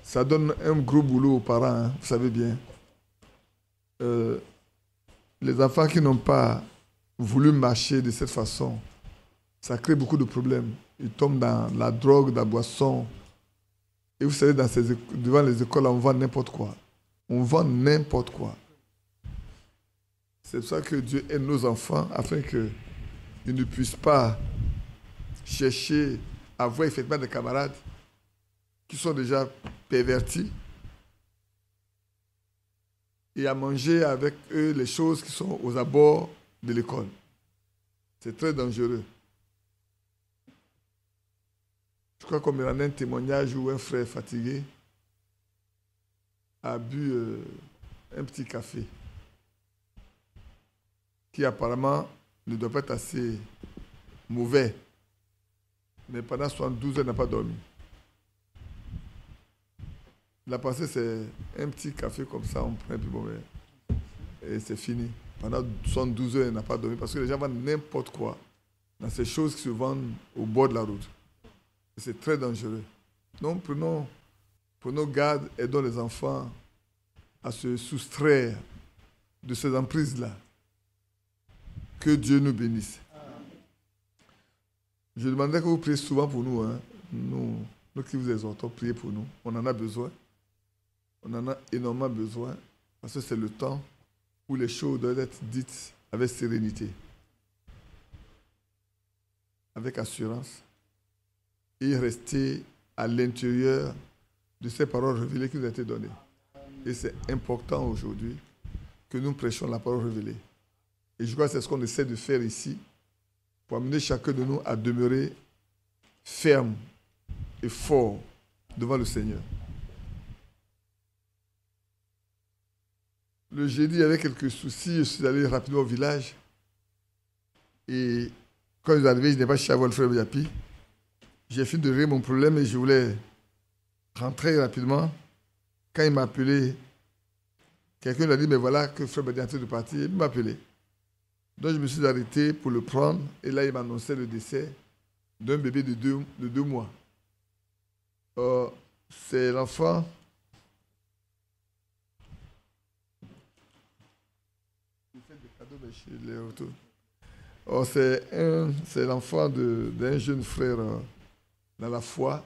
ça donne un gros boulot aux parents, hein, vous savez bien. Les enfants qui n'ont pas voulu marcher de cette façon, ça crée beaucoup de problèmes. Ils tombent dans la drogue, dans la boisson. Et vous savez, devant les écoles, on vend n'importe quoi. On vend n'importe quoi. C'est pour ça que Dieu aide nos enfants, afin qu'ils ne puissent pas chercher à avoir effectivement des camarades qui sont déjà pervertis et à manger avec eux les choses qui sont aux abords de l'école. C'est très dangereux. Je crois qu'on me rendait un témoignage où un frère fatigué a bu un petit café qui apparemment ne doit pas être assez mauvais. Mais pendant 72 heures, il n'a pas dormi. La pensée, c'est un petit café comme ça, on prend, puis bon, et c'est fini. Pendant 72 heures, il n'a pas dormi parce que les gens vendent n'importe quoi dans ces choses qui se vendent au bord de la route. Et c'est très dangereux. Donc, prenons garde, aidons les enfants à se soustraire de ces emprises-là. Que Dieu nous bénisse. Je demandais que vous priez souvent pour nous. Hein. Nous qui vous exhortons, priez pour nous. On en a besoin. On en a énormément besoin parce que c'est le temps où les choses doivent être dites avec sérénité, avec assurance et rester à l'intérieur de ces paroles révélées qui nous ont été données. Et c'est important aujourd'hui que nous prêchions la parole révélée. Et je crois que c'est ce qu'on essaie de faire ici pour amener chacun de nous à demeurer ferme et fort devant le Seigneur. Le jeudi, il y avait quelques soucis. Je suis allé rapidement au village. Et quand je suis arrivé, je n'ai pas cherché à voir le frère Yapi. J'ai fini de régler mon problème et je voulais rentrer rapidement. Quand il m'a appelé, quelqu'un lui a dit, mais voilà que le frère Badi est en train de partir. Il m'a appelé. Donc je me suis arrêté pour le prendre. Et là, il m'a annoncé le décès d'un bébé de deux mois. C'est l'enfant... c'est l'enfant d'un jeune frère dans la foi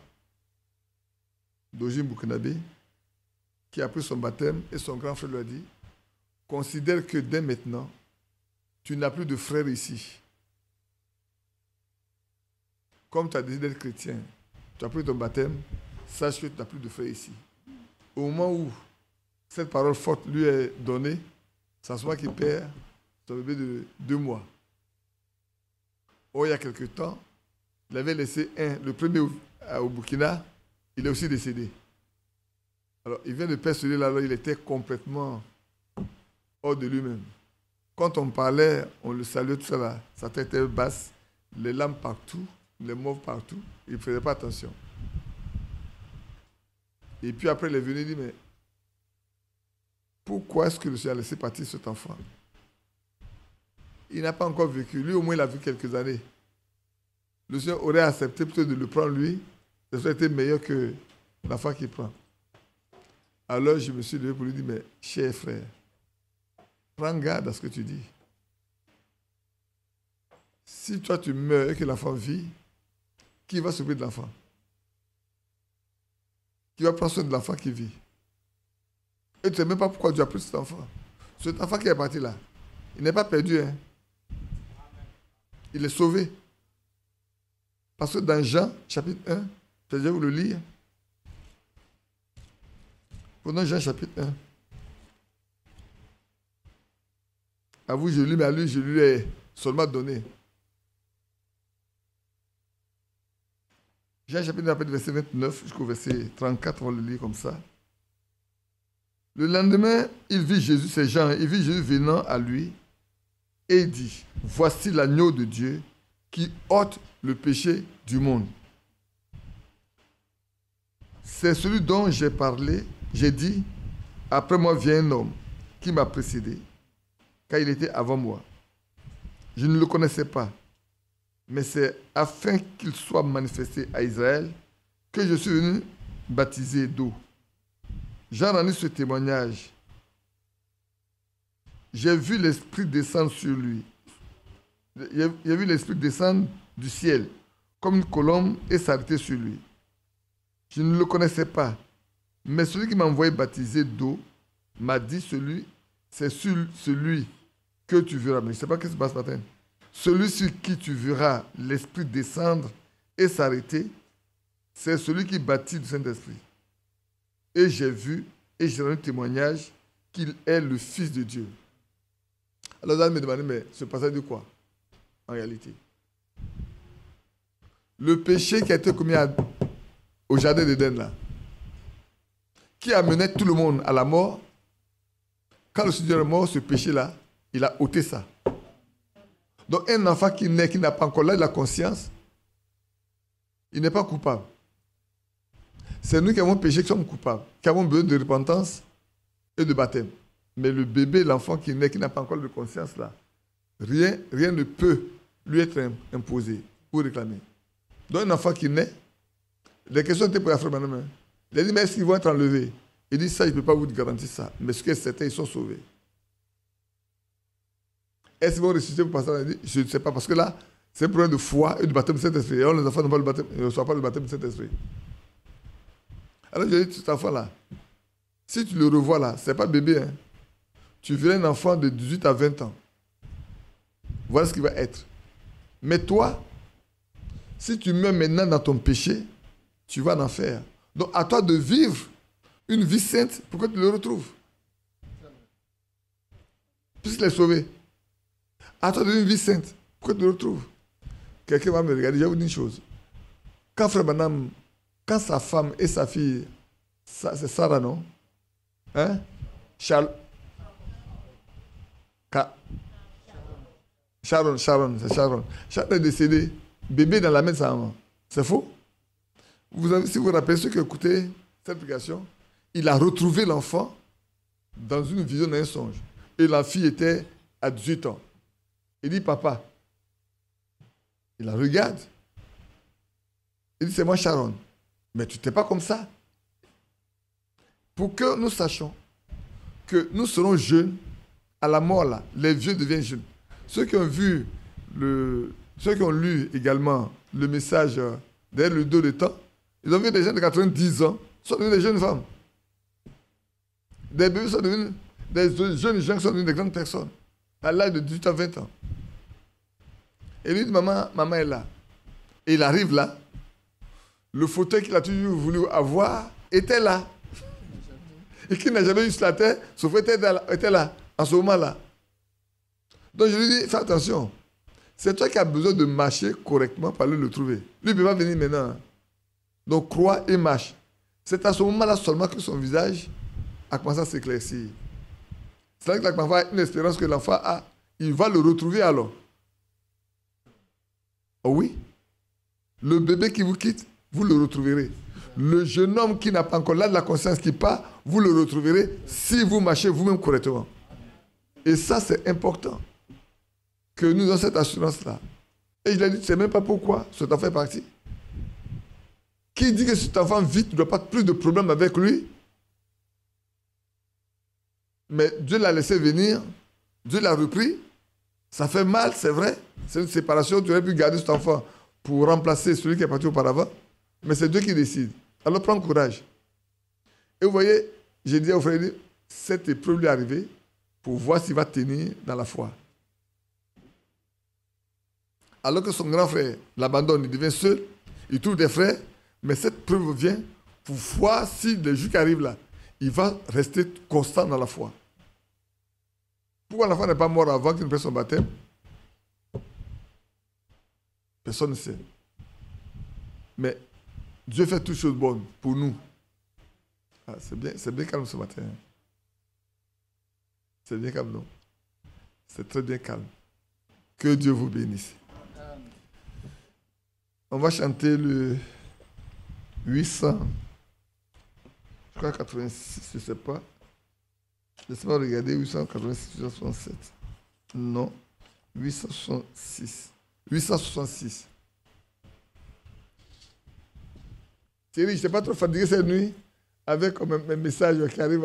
d'Ojim Boukenabé qui a pris son baptême et son grand frère lui a dit « Considère que dès maintenant, tu n'as plus de frères ici. Comme tu as décidé d'être chrétien, tu as pris ton baptême, sache que tu n'as plus de frères ici. » Au moment où cette parole forte lui est donnée, c'est à ce moment qu'il perd son bébé de 2 mois. Oh, il y a quelque temps, il avait laissé le premier au Burkina, il est aussi décédé. Alors, il vient de perdre celui-là, alors il était complètement hors de lui-même. Quand on parlait, on le saluait, tout ça là, sa tête était basse, les larmes partout, les mauves partout, il ne faisait pas attention. Et puis après, il est venu et dit, mais pourquoi est-ce que le Seigneur a laissé partir cet enfant? Il n'a pas encore vécu. Lui, au moins, il a vu quelques années. Le Seigneur aurait accepté plutôt de le prendre lui. Ça aurait été meilleur que l'enfant qu'il prend. Alors, je me suis levé pour lui dire, mais cher frère, prends garde à ce que tu dis. Si toi, tu meurs et que l'enfant vit, qui va s'occuper de l'enfant? Qui va prendre soin de l'enfant qui vit? Et tu ne sais même pas pourquoi Dieu a pris cet enfant. Cet enfant qui est parti là, il n'est pas perdu, hein? Il est sauvé. Parce que dans Jean, chapitre 1, je vais vous le lire. Prenons Jean, chapitre 1. À vous, je lis, mais à lui, je lui ai seulement donné. Jean, chapitre 1, verset 29 jusqu'au verset 34, on va le lire comme ça. Le lendemain, il vit Jésus, c'est Jean, il vit Jésus venant à lui et il dit, voici l'agneau de Dieu qui ôte le péché du monde. C'est celui dont j'ai parlé, j'ai dit, après moi vient un homme qui m'a précédé, car il était avant moi. Je ne le connaissais pas, mais c'est afin qu'il soit manifesté à Israël que je suis venu baptiser d'eau. j'ai rendu ce témoignage. J'ai vu l'Esprit descendre sur lui. J'ai vu l'Esprit descendre du ciel, comme une colombe, et s'arrêter sur lui. Je ne le connaissais pas, mais celui qui m'a envoyé baptiser d'eau m'a dit, c'est celui que tu verras. Mais je ne sais pas ce qui se passe ce matin. Celui sur qui tu verras l'Esprit descendre et s'arrêter, c'est celui qui baptise du Saint-Esprit. Et j'ai vu, et j'ai rendu témoignage qu'il est le Fils de Dieu. Alors vous allez me demander, mais ce passage dit quoi, en réalité? Le péché qui a été commis au jardin d'Éden, là, qui amenait tout le monde à la mort, quand le Seigneur est mort, ce péché-là, il a ôté ça. Donc un enfant qui naît, qui n'a pas encore là de la conscience, il n'est pas coupable. C'est nous qui avons péché qui sommes coupables, qui avons besoin de repentance et de baptême. Mais le bébé, l'enfant qui naît, qui n'a pas encore de conscience là, rien ne peut lui être imposé ou réclamé. Donc un enfant qui naît, les questions étaient pour la frère Madame. Il a dit, mais est-ce qu'ils vont être enlevés? Il dit, ça, je ne peux pas vous garantir ça. Mais ce que c'est certain, ils sont sauvés. Est-ce qu'ils vont ressusciter pour passer? Il dit, je ne sais pas, parce que là, c'est un problème de foi et de baptême de Saint-Esprit. Et les enfants ne reçoivent pas le baptême de Saint-Esprit. Alors je dis, cet enfant-là, si tu le revois là, ce n'est pas bébé, hein. Tu verras un enfant de 18 à 20 ans. Voilà ce qu'il va être. Mais toi, si tu meurs maintenant dans ton péché, tu vas en enfer. Donc à toi de vivre une vie sainte pour que tu le retrouves. Puisqu'il est sauvé. À toi de vivre une vie sainte pour que tu le retrouves. Quelqu'un va me regarder, je vais vous dire une chose. Quand frère Branham, quand sa femme et sa fille, c'est Sarah, non? Hein? Sharon, c'est Sharon. Sharon est décédé, bébé dans la main de sa maman. C'est faux? Si vous vous rappelez ceux qui écoutaient cette application, il a retrouvé l'enfant dans une vision d'un songe. Et la fille était à 18 ans. Il dit, papa. Il la regarde. Il dit, c'est moi Sharon. Mais tu n'es pas comme ça. Pour que nous sachions que nous serons jeunes, à la mort là, les vieux deviennent jeunes. Ceux qui ont vu, ceux qui ont lu également le message derrière le dos de temps, ils ont vu des jeunes de 90 ans, sont devenus des jeunes femmes. Des bébés sont devenus des jeunes gens qui sont devenus des grandes personnes, à l'âge de 18 à 20 ans. Et lui dit, maman est là. Et il arrive là, le fauteuil qu'il a toujours voulu avoir était là. Et qu'il n'a jamais eu sur la terre, ce fauteuil était là, en ce moment-là. Donc je lui dis, fais attention. C'est toi qui as besoin de marcher correctement pour aller le trouver. Lui ne peut pas venir maintenant. Donc crois et marche. C'est à ce moment-là seulement que son visage a commencé à s'éclaircir. C'est là que l'enfant a une espérance que l'enfant a. Il va le retrouver alors. Oh oui. Le bébé qui vous quitte, vous le retrouverez. Le jeune homme qui n'a pas encore là de la conscience qui part, vous le retrouverez si vous marchez vous-même correctement. Et ça, c'est important. Que nous ayons cette assurance-là. Et je lui ai dit, tu ne sais même pas pourquoi cet enfant est parti. Qui dit que cet enfant vit, tu ne dois pas plus de problèmes avec lui. Mais Dieu l'a laissé venir, Dieu l'a repris. Ça fait mal, c'est vrai. C'est une séparation, tu aurais pu garder cet enfant pour remplacer celui qui est parti auparavant. Mais c'est Dieu qui décide. Alors prends courage. Et vous voyez, j'ai dit au frère, cette épreuve lui est arrivée pour voir s'il va tenir dans la foi. Alors que son grand frère l'abandonne, il devient seul, il trouve des frères, mais cette preuve vient pour voir si le jour qui arrive là, il va rester constant dans la foi. Pourquoi l'enfant n'est pas mort avant qu'il ne prenne son baptême? Personne ne sait. Mais Dieu fait toutes choses bonnes pour nous. Ah, c'est bien calme ce matin. C'est bien calme, non? C'est très bien calme. Que Dieu vous bénisse. On va chanter le 800. Je crois 86, je ne sais pas. Laissez-moi regarder 886, 867. Non, 866. 866. Thierry, je n'étais pas trop fatigué cette nuit. avec comme un message qui arrive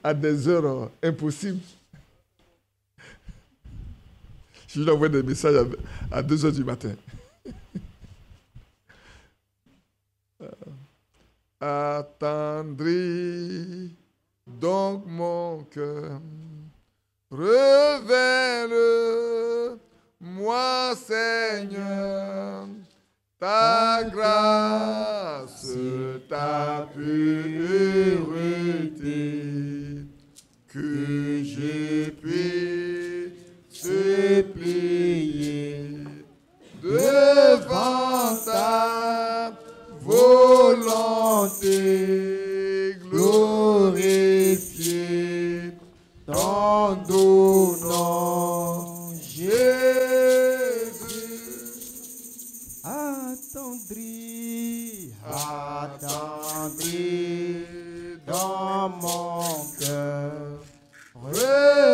à des heures impossibles. Je lui envoie des messages à 2 heures du matin. Attendris donc mon cœur, révèle-moi, Seigneur, ta grâce, ta pureté, que je puisse plier devant ta volonté, glorifier ton doux nom, Jésus. Attendris, attendris dans mon cœur, révèle-moi,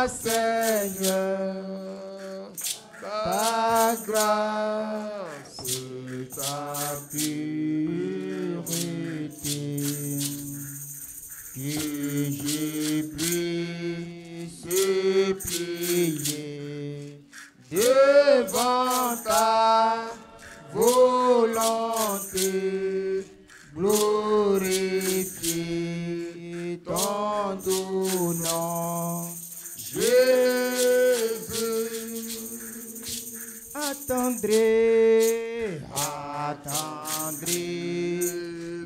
Seigneur, ta grâce, ta pureté, que je puisse plier devant ta volonté, glorifier ton doux nom, Jésus. Attendrai, attendrai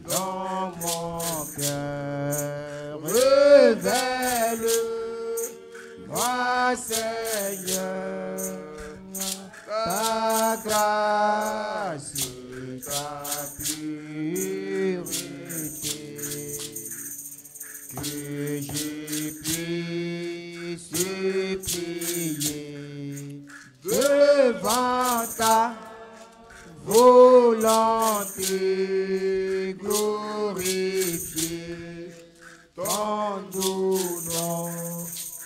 dans mon cœur, révèle-moi, Seigneur, ta grâce, ta pureté, que je puisse plier devant ta volonté, glorifier ton doux nom,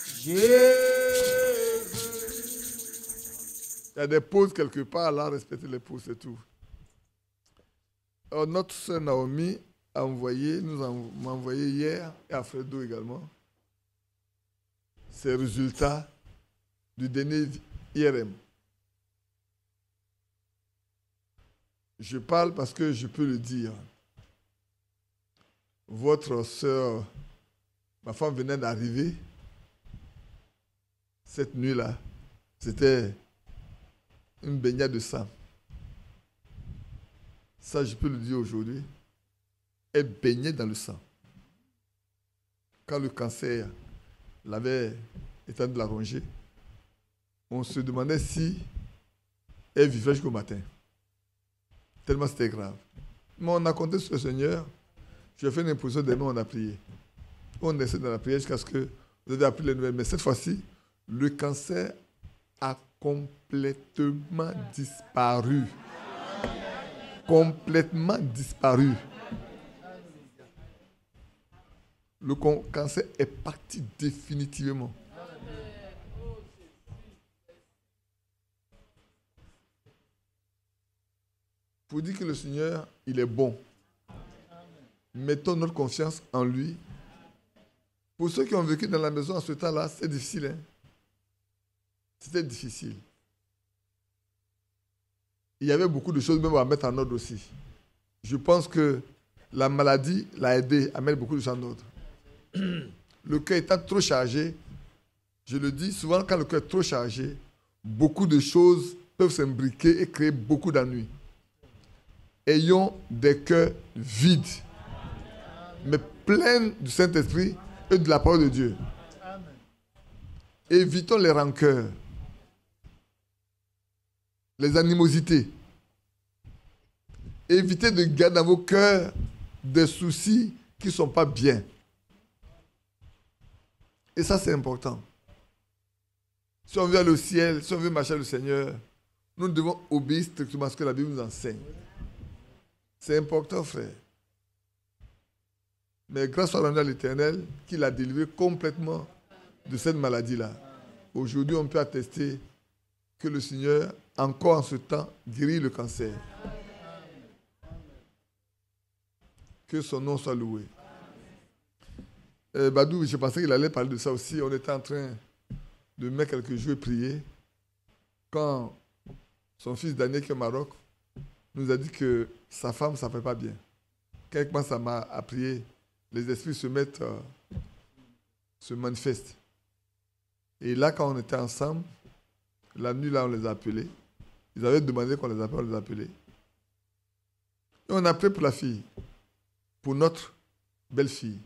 Jésus. Il y a des pauses quelque part, là, respectez les pauses, c'est tout. Alors, notre sœur Naomi m'a envoyé hier, et Alfredo également, ces résultats du dernier IRM. Je parle parce que je peux le dire. Votre sœur, ma femme venait d'arriver. Cette nuit-là, c'était une baignade de sang. Ça, je peux le dire aujourd'hui. Elle baignait dans le sang. Quand le cancer l'avait éteint de la rongée, on se demandait si elle vivait jusqu'au matin. Tellement c'était grave. Mais on a compté sur le Seigneur. Je ai fait une imposition des mains, on a prié. On essaie dans la prière jusqu'à ce que vous avez appris les nouvelles. Mais cette fois-ci, le cancer a complètement disparu. Complètement disparu. Le cancer est parti définitivement. Pour dire que le Seigneur, il est bon. Mettons notre confiance en lui. Pour ceux qui ont vécu dans la maison en ce temps-là, c'est difficile. Hein? C'était difficile. Il y avait beaucoup de choses même à mettre en ordre aussi. Je pense que la maladie l'a aidé à mettre beaucoup de choses en ordre. Le cœur étant trop chargé, je le dis souvent, quand le cœur est trop chargé, beaucoup de choses peuvent s'imbriquer et créer beaucoup d'ennuis. Ayons des cœurs vides, mais pleins du Saint-Esprit et de la parole de Dieu. Évitons les rancœurs, les animosités. Évitez de garder dans vos cœurs des soucis qui ne sont pas bien. Et ça, c'est important. Si on veut aller au ciel, si on veut marcher avec le Seigneur, nous devons obéir strictement à ce que la Bible nous enseigne. C'est important, frère. Mais grâce à l'Éternel, qui l'a délivré complètement de cette maladie-là. Aujourd'hui, on peut attester que le Seigneur, encore en ce temps, guérit le cancer. Que son nom soit loué. Badou, je pensais qu'il allait parler de ça aussi. On était en train de mettre quelques jours et prier. Quand son fils Daniel, qui est au Maroc, nous a dit que sa femme, ça ne fait pas bien. Quand il commence à prier, les esprits se manifestent. Et là, quand on était ensemble, la nuit, là, on les a appelés. Ils avaient demandé qu'on les appelle, on les a appelés. Et on a prié pour la fille, pour notre belle-fille.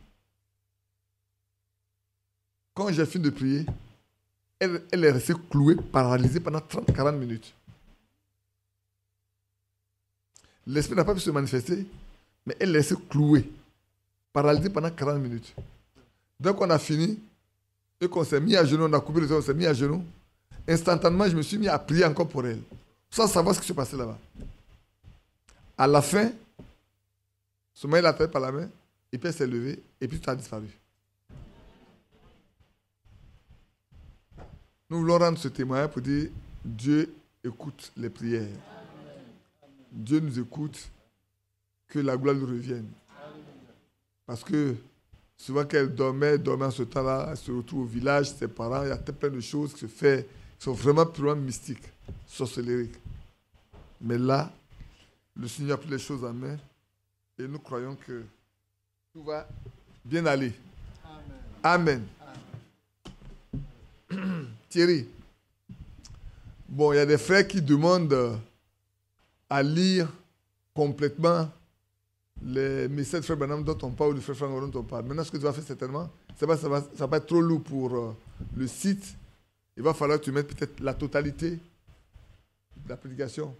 Quand j'ai fini de prier, elle est restée clouée, paralysée pendant 30-40 minutes. L'esprit n'a pas pu se manifester, mais elle est restée clouée, paralysée pendant 40 minutes. Donc on a fini, et qu'on s'est mis à genoux, on a coupé les yeux, on s'est mis à genoux. Instantanément, je me suis mis à prier encore pour elle, sans savoir ce qui se passait là-bas. À la fin, son mari l'a fait par la main, et puis elle s'est levée, et puis tout a disparu. Nous voulons rendre ce témoignage pour dire Dieu écoute les prières. Dieu nous écoute, que la gloire lui revienne. Parce que souvent qu'elle dormait en ce temps-là, elle se retrouve au village, ses parents, il y a plein de choses qui se font, qui sont vraiment purement mystiques, sorcellériques. Mais là, le Seigneur a pris les choses en main et nous croyons que tout va bien aller. Amen. Amen. Thierry, bon, il y a des frères qui demandent à lire complètement les messages de Frère Branham dont on parle ou de Frère Franck dont on parle. Maintenant, ce que tu vas faire certainement, ça va être trop lourd pour le site. Il va falloir que tu mettes peut-être la totalité de la prédication.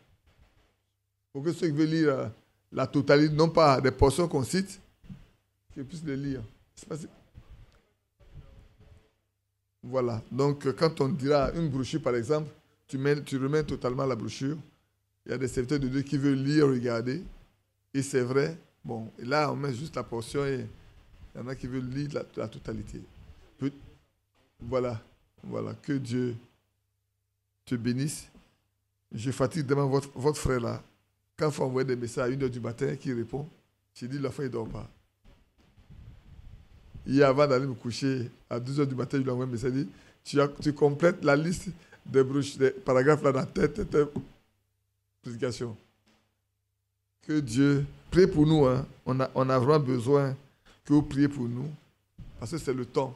Pour que ceux qui veulent lire la totalité, non pas des portions qu'on cite, qu'ils puissent les lire. Voilà. Donc, quand on dira une brochure, par exemple, tu remets totalement la brochure. Il y a des serviteurs de Dieu qui veulent lire, regarder. Et c'est vrai. Bon, et là, on met juste la portion et il y en a qui veulent lire la totalité. Voilà. Voilà. Que Dieu te bénisse. Je fatigue demain votre frère là. Quand il faut envoyer des messages à 1h du matin, qui répond, j'ai dit, l'enfant, il ne dort pas. Hier, avant d'aller me coucher, à 2h du matin, je lui ai envoyé un message, il dit, tu complètes la liste des paragraphes là dans tête prédication. Que Dieu prie pour nous. Hein. On a vraiment besoin que vous priez pour nous. Parce que c'est le temps.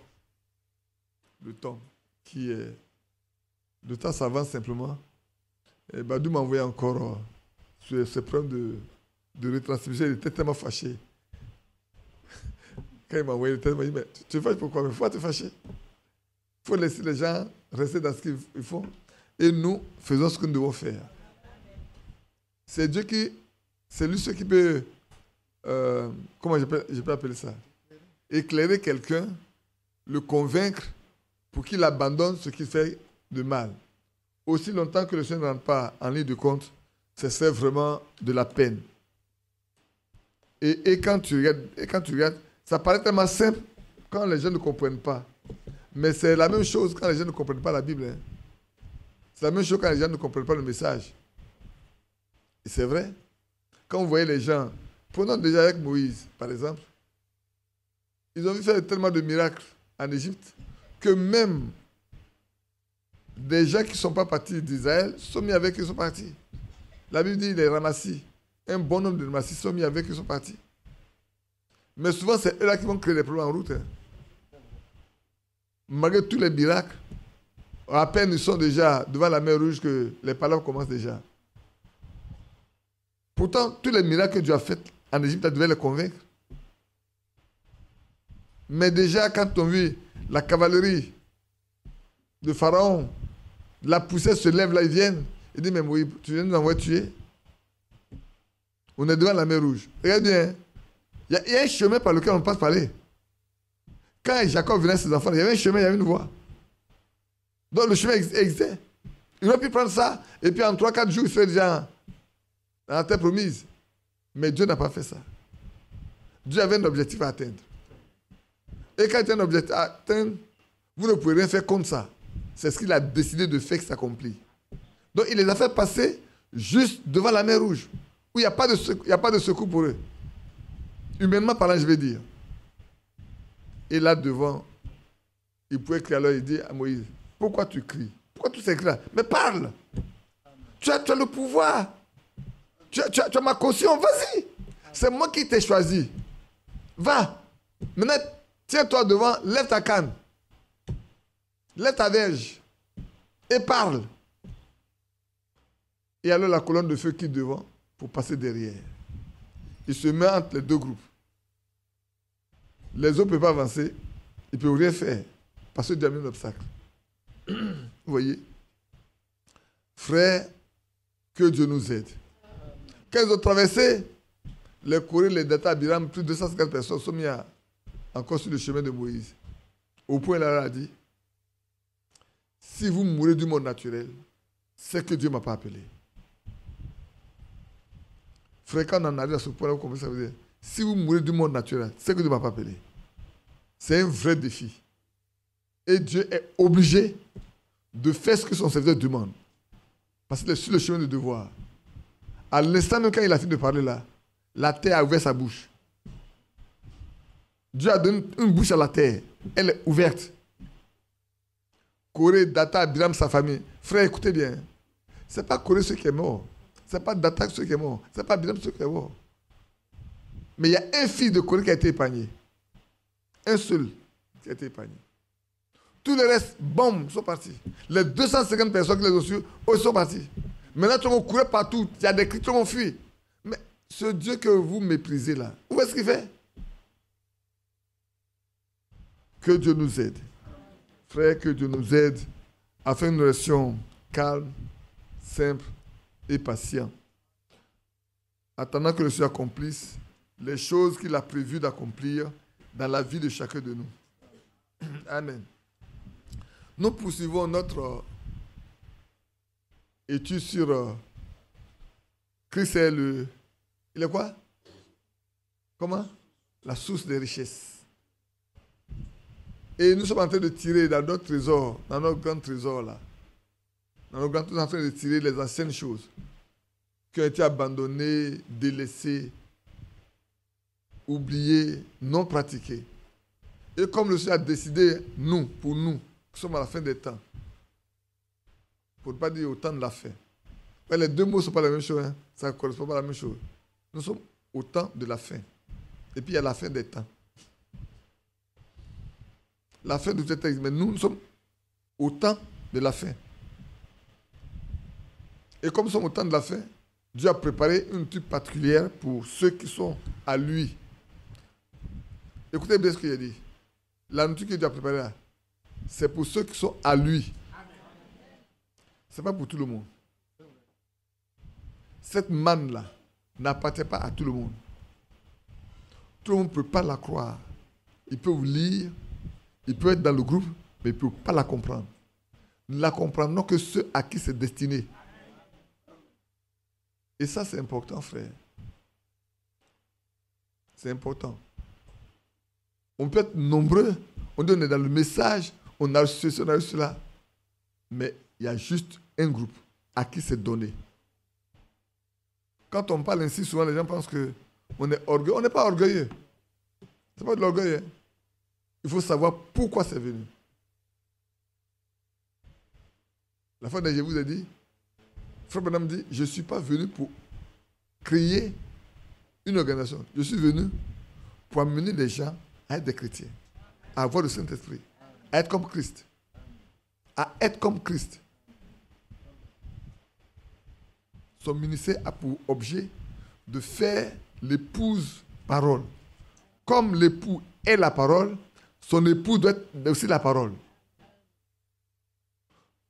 Le temps qui est... Le temps s'avance simplement. Et Badou m'a envoyé encore ce problème de retransmission. Il était tellement fâché. Quand il m'a envoyé le texte, il m'a dit, mais tu fâches pourquoi? Mais pourquoi te fâcher? Il faut laisser les gens rester dans ce qu'ils font. Et nous, faisons ce que nous devons faire. C'est Dieu qui... C'est lui qui peut... comment je peux appeler ça? Éclairer quelqu'un, le convaincre pour qu'il abandonne ce qu'il fait de mal. Aussi longtemps que le Seigneur ne rentre pas en ligne de compte, c'est vraiment de la peine. Et quand tu regardes, ça paraît tellement simple quand les gens ne comprennent pas. Mais c'est la même chose quand les gens ne comprennent pas la Bible. Hein. C'est la même chose quand les gens ne comprennent pas le message. Et c'est vrai. Quand vous voyez les gens, prenons déjà avec Moïse, par exemple, ils ont vu faire tellement de miracles en Égypte que même des gens qui ne sont pas partis d'Israël sont mis avec eux, ils sont partis. La Bible dit les ramassis. Un bon nombre de ramassis sont mis avec eux, ils sont partis. Mais souvent, c'est eux-là qui vont créer des problèmes en route. Hein. Malgré tous les miracles, à peine ils sont déjà devant la mer Rouge que les palabres commencent déjà. Pourtant, tous les miracles que Dieu a faits en Égypte, tu devais les convaincre. Mais déjà, quand on vit la cavalerie de Pharaon, la poussière se lève là, ils viennent. Ils disent, mais Moïse, tu viens nous envoyer tuer. On est devant la mer Rouge. Regarde bien. Il y a un chemin par lequel on passe par là. Quand Jacob venait à ses enfants, il y avait un chemin, il y avait une voie. Donc le chemin existait. Il aurait pu prendre ça, et puis en 3-4 jours, il serait déjà dans la terre promise. Mais Dieu n'a pas fait ça. Dieu avait un objectif à atteindre. Et quand il y a un objectif à atteindre, vous ne pouvez rien faire contre ça. C'est ce qu'il a décidé de faire qui s'accomplit. Donc il les a fait passer juste devant la mer Rouge, où il n'y a pas de secours pour eux. Humainement parlant, je vais dire. Et là devant, il pouvait crier, alors il dit à Moïse, pourquoi tu cries? Pourquoi tu sais là? Mais parle! Tu as le pouvoir. Tu as ma caution, vas-y. C'est moi qui t'ai choisi. Va. Maintenant, tiens-toi devant, lève ta canne. Lève ta verge. Et parle. Et alors la colonne de feu quitte devant pour passer derrière. Il se met entre les deux groupes. Les autres ne peuvent pas avancer. Ils ne peuvent rien faire. Parce que Dieu a mis un obstacle. Vous voyez? Frère, que Dieu nous aide. Quand ils ont traversé les Corées, les Data, Abiram, plus de 250 personnes sont mis encore sur le chemin de Moïse. Au point là, il a dit, si vous mourrez du monde naturel, c'est que Dieu ne m'a pas appelé. Frère, quand on en arrive à ce point-là, vous comprenez ça veut dire, si vous mourrez du monde naturel, c'est que Dieu ne m'a pas appelé. C'est un vrai défi. Et Dieu est obligé de faire ce que son serviteur demande. Parce qu'il est sur le chemin de devoir. À l'instant même quand il a fini de parler là, la terre a ouvert sa bouche. Dieu a donné une bouche à la terre. Elle est ouverte. Corée, Data, Abiram, sa famille. Frère, écoutez bien. Ce n'est pas Corée ceux qui est mort. Ce n'est pas Data ceux qui est mort. Ce n'est pas Abiram ceux qui est mort. Mais il y a un fils de Corée qui a été épargné. Un seul qui a été épargné. Tous les restes, boum, sont partis. Les 250 personnes qui les ont suivis, ils sont partis. Maintenant, tout le monde courait partout. Il y a des cris, tout le monde fuit. Mais ce Dieu que vous méprisez là, où est-ce qu'il fait? Que Dieu nous aide. Frère, que Dieu nous aide à faire une relation calme, simple et patient. Attendant que le Seigneur accomplisse les choses qu'il a prévu d'accomplir dans la vie de chacun de nous. Amen. Nous poursuivons notre étude sur Christ est le... Il est quoi? Comment? La source des richesses. Et nous sommes en train de tirer dans notre trésor, dans notre grand trésor là. Dans notre grand trésor, nous sommes en train de tirer les anciennes choses qui ont été abandonnées, délaissées, oubliées, non pratiquées. Et comme le Seigneur a décidé, pour nous, qui sommes à la fin des temps, pour ne pas dire au temps de la fin. Mais les deux mots ne sont pas la même chose, hein? Ça ne correspond pas à la même chose. Nous sommes au temps de la fin. Et puis il y a la fin des temps. La fin de ce texte, mais nous sommes au temps de la fin. Et comme nous sommes au temps de la fin, Dieu a préparé une truc particulière pour ceux qui sont à lui. Écoutez bien ce qu'il a dit. La nourriture que Dieu a préparée là, c'est pour ceux qui sont à lui. Ce n'est pas pour tout le monde. Cette manne-là n'appartient pas à tout le monde. Tout le monde ne peut pas la croire. Il peut vous lire, il peut être dans le groupe, mais il ne peut pas la comprendre. Nous la comprenons que ceux à qui c'est destiné. Et ça, c'est important, frère. C'est important. On peut être nombreux, on dit on est dans le message, on a reçu ceci, on a reçu cela. Mais il y a juste un groupe à qui c'est donné. Quand on parle ainsi, souvent les gens pensent qu'on est orgueilleux. On n'est pas orgueilleux. Ce n'est pas de l'orgueil. Hein? Il faut savoir pourquoi c'est venu. La fois dernière, je vous ai dit, Frère Branham dit, je ne suis pas venu pour créer une organisation. Je suis venu pour amener les gens à être des chrétiens, à avoir le Saint-Esprit, à être comme Christ. À être comme Christ. Son ministère a pour objet de faire l'épouse parole. Comme l'époux est la parole, son époux doit être aussi la parole.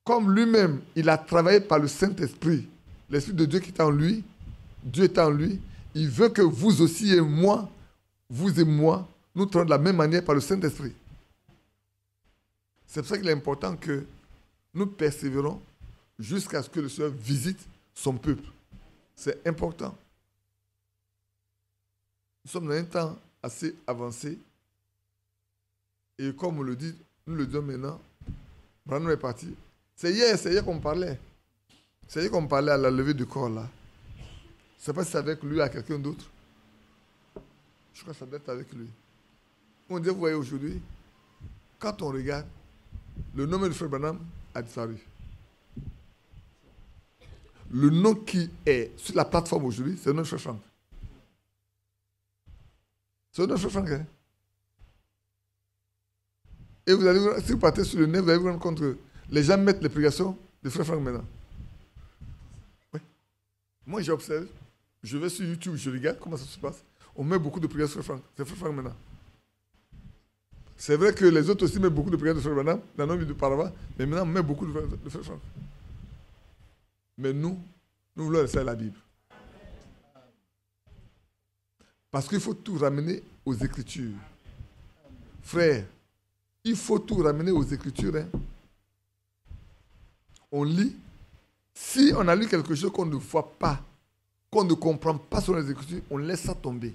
Comme lui-même, il a travaillé par le Saint-Esprit, l'Esprit de Dieu qui est en lui, Dieu est en lui, il veut que vous aussi et moi, vous et moi, nous travaillons de la même manière par le Saint-Esprit. C'est pour ça qu'il est important que nous persévérons jusqu'à ce que le Seigneur visite son peuple. C'est important. Nous sommes dans un temps assez avancé. Et comme on le dit, nous le disons maintenant, Branham est parti. C'est hier qu'on parlait. C'est hier qu'on parlait à la levée du corps là. Je ne sais pas si c'est avec lui ou avec quelqu'un d'autre. Je crois que ça doit être avec lui. On dit, vous voyez aujourd'hui, quand on regarde, le nom de Frère Branham a disparu. Le nom qui est sur la plateforme aujourd'hui, c'est le nom de Frère Franck. C'est le nom de Frère Franck. Hein? Et vous allez, si vous partez sur le net, vous allez vous rendre compte que les gens mettent les prédications de Frère Franck maintenant. Oui. Moi, j'observe, je vais sur YouTube, je regarde comment ça se passe. On met beaucoup de prédications de Frère Franck. C'est Frère Franck maintenant. C'est vrai que les autres aussi mettent beaucoup de prières de Frère Branham, dans nos vies d'auparavant, mais maintenant on met beaucoup de Frère Franck. Mais nous voulons rester à la Bible. Parce qu'il faut tout ramener aux Écritures. Frère, il faut tout ramener aux Écritures. Hein. On lit. Si on a lu quelque chose qu'on ne voit pas, qu'on ne comprend pas sur les Écritures, on laisse ça tomber.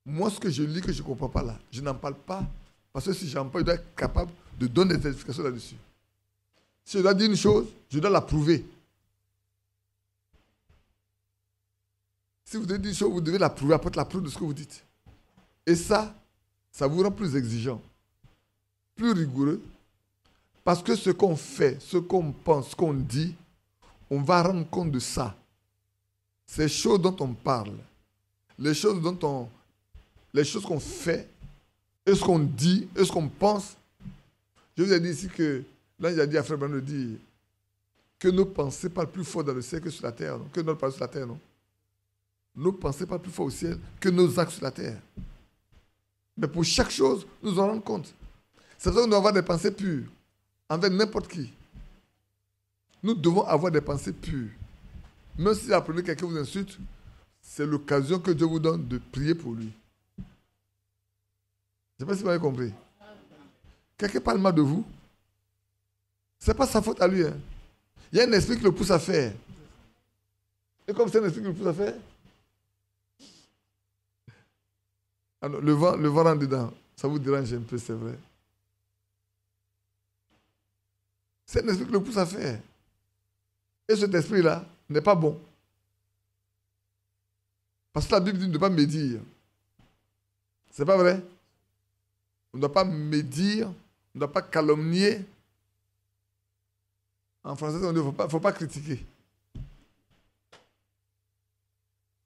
Moi, ce que je lis, que je ne comprends pas là, je n'en parle pas. Parce que si j'en parle, je dois être capable de donner des explications là-dessus. Si je dois dire une chose, je dois la prouver. Si vous devez dire une chose, vous devez la prouver, apporter la preuve de ce que vous dites. Et ça vous rend plus exigeant, plus rigoureux. Parce que ce qu'on fait, ce qu'on pense, ce qu'on dit, on va rendre compte de ça. Ces choses dont on parle, les choses qu'on fait, et ce qu'on dit, et ce qu'on pense. Je vous ai dit ici que, là j'ai dit à Frère Branham de dire que nos pensées parlent plus fort dans le ciel que sur la terre, non? Que notre parole sur la terre, non? Nos pensées parlent plus fort au ciel que nos actes sur la terre. Mais pour chaque chose, nous en rendons compte. C'est pour ça que nous devons avoir des pensées pures envers n'importe qui. Nous devons avoir des pensées pures. Même si apprenez quelqu'un vous insulte, c'est l'occasion que Dieu vous donne de prier pour lui. Je ne sais pas si vous avez compris. Quelqu'un parle mal de vous, ce n'est pas sa faute à lui. Hein. Il y a un esprit qui le pousse à faire. Et comme c'est un esprit qui le pousse à faire, alors, le vent rentre dedans. Ça vous dérange un peu, c'est vrai. C'est un esprit qui le pousse à faire. Et cet esprit-là n'est pas bon. Parce que la Bible dit de ne pas médire. C'est pas vrai? On ne doit pas médire, on ne doit pas calomnier. En français, on dit qu'il ne faut pas critiquer.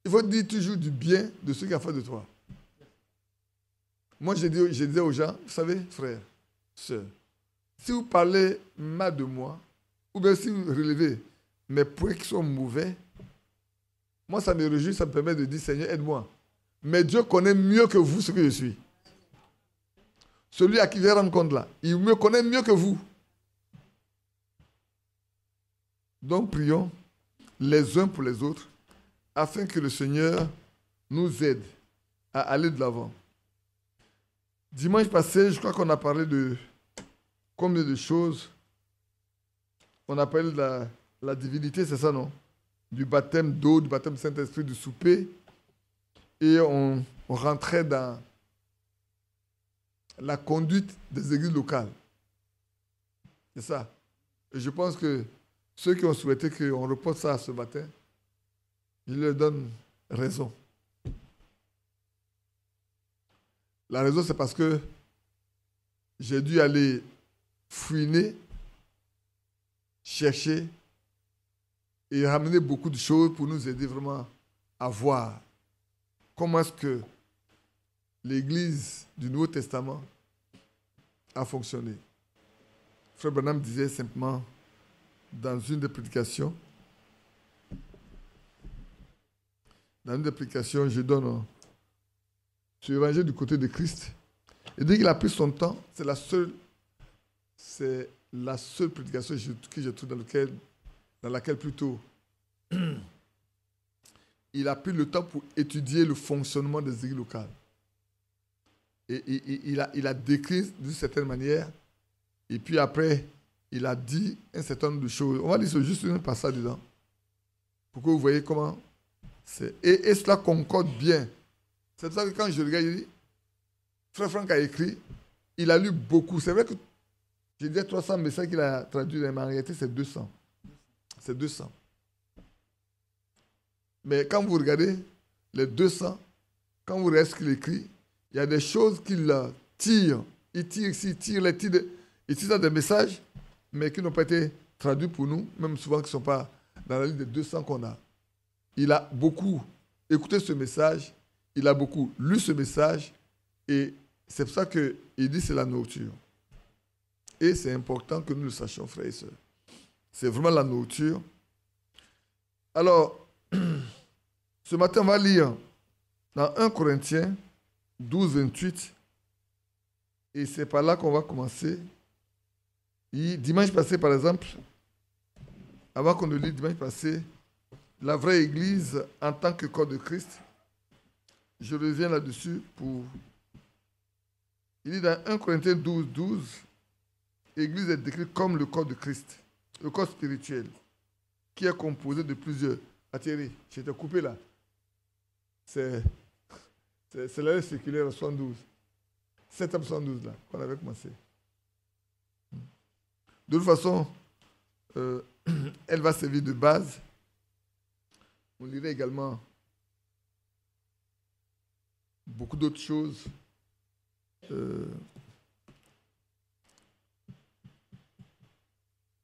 Il faut dire toujours du bien de ceux qui ont fait de toi. Moi, je disais aux gens, vous savez, frères, sœurs, si vous parlez mal de moi, ou bien si vous relevez mes points qui sont mauvais, moi, ça me réjouit, ça me permet de dire, Seigneur, aide-moi. Mais Dieu connaît mieux que vous ce que je suis. Celui à qui je vais rendre compte là, il me connaît mieux que vous. Donc, prions les uns pour les autres, afin que le Seigneur nous aide à aller de l'avant. Dimanche passé, je crois qu'on a parlé de combien de choses. On a parlé de la divinité, c'est ça, non? Du baptême d'eau, du baptême du Saint-Esprit, du souper. Et on rentrait dans la conduite des églises locales. C'est ça. Et je pense que ceux qui ont souhaité qu'on reporte ça ce matin, je leur donne raison. La raison, c'est parce que j'ai dû aller fouiner, chercher et ramener beaucoup de choses pour nous aider vraiment à voir comment est-ce que l'Église du Nouveau Testament a fonctionné. Frère Branham disait simplement dans une des prédications, je suis rangé du côté de Christ. Et dès qu'il a pris son temps, c'est la seule prédication que je trouve dans laquelle plutôt il a pris le temps pour étudier le fonctionnement des églises locales. Et il a décrit d'une certaine manière, et puis après, il a dit un certain nombre de choses. On va dire juste un passage dedans, pour que vous voyez comment c'est. Et cela concorde bien. C'est pour ça que quand je regarde, je dis, Frère Franck a écrit, il a lu beaucoup. C'est vrai que je disais 300 messages qu'il a traduits, mais en réalité, c'est 200. C'est 200. Mais quand vous regardez, les 200, quand vous regardez ce qu'il écrit, il y a des choses qu'il tire. Il tire ici, il tire dans des messages, mais qui n'ont pas été traduits pour nous, même souvent qui ne sont pas dans la liste des 200 qu'on a. Il a beaucoup écouté ce message, il a beaucoup lu ce message, et c'est pour ça qu'il dit c'est la nourriture. Et c'est important que nous le sachions, frères et sœurs. C'est vraiment la nourriture. Alors, ce matin, on va lire dans 1 Corinthiens 12, 28. Et c'est par là qu'on va commencer. Dimanche passé, par exemple, avant qu'on ne lise dimanche passé, la vraie Église en tant que corps de Christ, je reviens là-dessus pour... Il dit dans 1 Corinthiens 12, 12, l'Église est décrite comme le corps de Christ, le corps spirituel, qui est composé de plusieurs... Ah Thierry, je t'ai coupé là. C'est la lettre circulaire 72. 772 là, qu'on avait commencé. De toute façon, elle va servir de base. On lirait également beaucoup d'autres choses.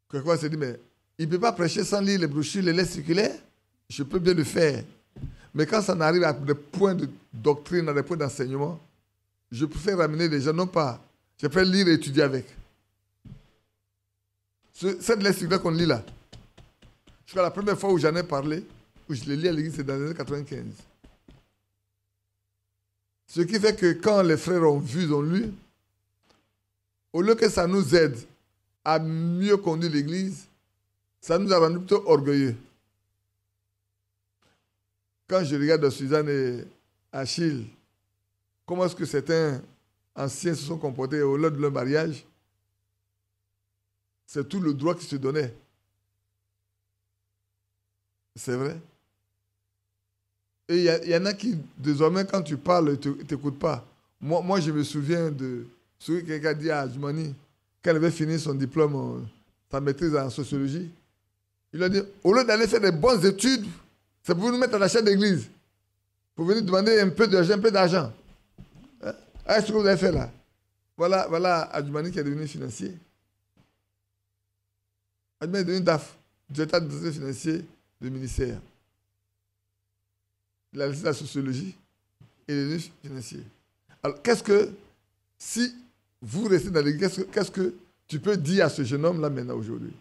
Quelqu'un s'est dit, mais il ne peut pas prêcher sans lire les brochures, les lettres circulaires. Je peux bien le faire. Mais quand ça arrive à des points de doctrine, à des points d'enseignement, je préfère ramener les gens, non pas. Je préfère lire et étudier avec. Cette lettre circulaire qu'on lit là, je crois que la première fois où j'en ai parlé, où je l'ai lu à l'église, c'est dans les années 95. Ce qui fait que quand les frères ont vu, ils ont lu, au lieu que ça nous aide à mieux conduire l'église, ça nous a rendu plutôt orgueilleux. Quand je regarde Suzanne et Achille, comment est-ce que certains anciens se sont comportés au-delà de leur mariage, c'est tout le droit qui se donnait. C'est vrai. Et il y en a qui, désormais, quand tu parles, ils ne t'écoutent pas. Moi, je me souviens de ce que quelqu'un a dit à Adjumani, quand elle avait fini son diplôme, sa maîtrise en sociologie. Il a dit, au lieu d'aller faire des bonnes études, c'est pour nous mettre à la chaîne d'église. Pour venir demander un peu d'argent. Hein? Ah, ce que vous avez fait là. Voilà Adjumani qui est devenu financier. Adjumani est devenu DAF, directeur financier du ministère. Il a laissé la sociologie et il est devenu financier. Alors, si vous restez dans l'église, qu'est-ce que tu peux dire à ce jeune homme-là maintenant aujourd'hui?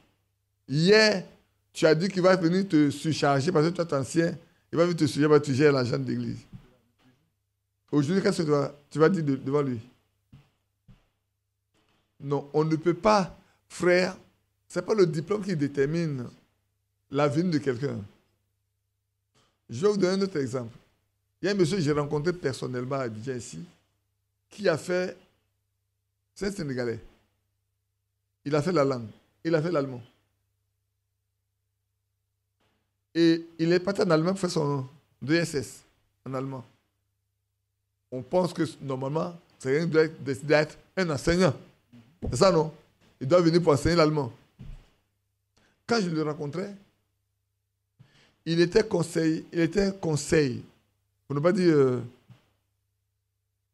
Hier, tu as dit qu'il va venir te surcharger parce que tu es ancien, il va venir te surcharger parce que tu gères l'argent de l'église. Aujourd'hui, qu'est-ce que tu vas dire devant lui? Non, on ne peut pas, frère, ce n'est pas le diplôme qui détermine l'avenir de quelqu'un. Je vais vous donner un autre exemple. Il y a un monsieur que j'ai rencontré personnellement à Abidjan ici, qui a fait, c'est un Sénégalais, il a fait la langue, il a fait l'allemand. Et il est parti en Allemagne pour faire son DSS en allemand. On pense que normalement, c'est quelqu'un qui doit décider d'être un enseignant. C'est ça, non? Il doit venir pour enseigner l'allemand. Quand je le rencontrais, il était conseil, pour ne pas dire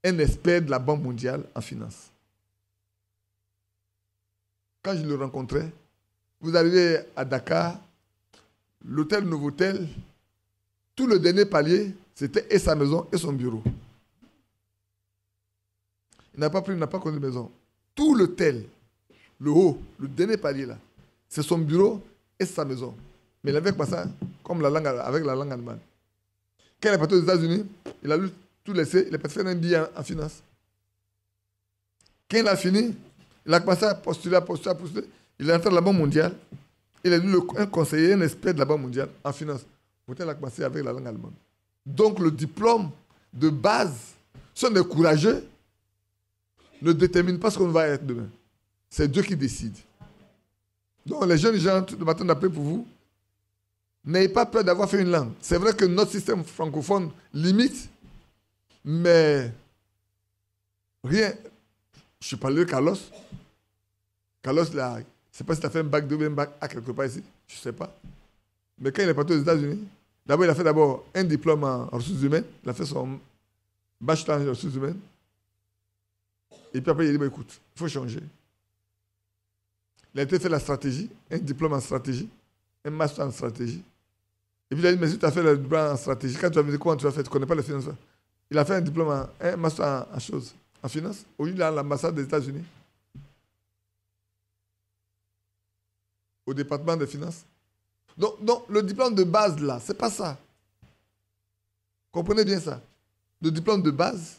un expert de la Banque mondiale en finance. Quand je le rencontrais, vous arrivez à Dakar, l'hôtel Novotel, tout le dernier palier, c'était et sa maison et son bureau. Il n'a pas connu de maison. Tout l'hôtel, le haut, le dernier palier là, c'est son bureau et sa maison. Mais il avait pas ça comme avec la langue allemande. Quand il est parti aux États-Unis, il a tout laissé, il est parti faire un billet en finance. Quand il a fini, il a commencé à postuler. Il est entré à la Banque mondiale. Il est devenu un conseiller, un expert de la Banque mondiale en finance. Pourtant, il a commencé avec la langue allemande. Donc, le diplôme de base, si on est courageux, ne détermine pas ce qu'on va être demain. C'est Dieu qui décide. Donc, les jeunes gens, le matin d'après pour vous, n'ayez pas peur d'avoir fait une langue. C'est vrai que notre système francophone limite, mais rien. Je parlais de Carlos. Carlos, là, je ne sais pas si tu as fait un bac 2 ou un bac A quelque part ici. Je ne sais pas. Mais quand il est parti aux États-Unis, D'abord, il a fait un diplôme en ressources humaines. Il a fait son bachelor en ressources humaines. Et puis après, il a dit, écoute, il faut changer. Il a été fait la stratégie, un diplôme en stratégie, un master en stratégie. Et puis il a dit, mais si tu as fait le diplôme en stratégie, quand tu as dit comment tu as fait, tu ne connais pas les finances. Il a fait un diplôme, un master en choses, en finance. Aujourd'hui, il est à l'ambassade des États-Unis. Au département des finances. Donc, le diplôme de base, là, c'est pas ça. Comprenez bien ça. Le diplôme de base,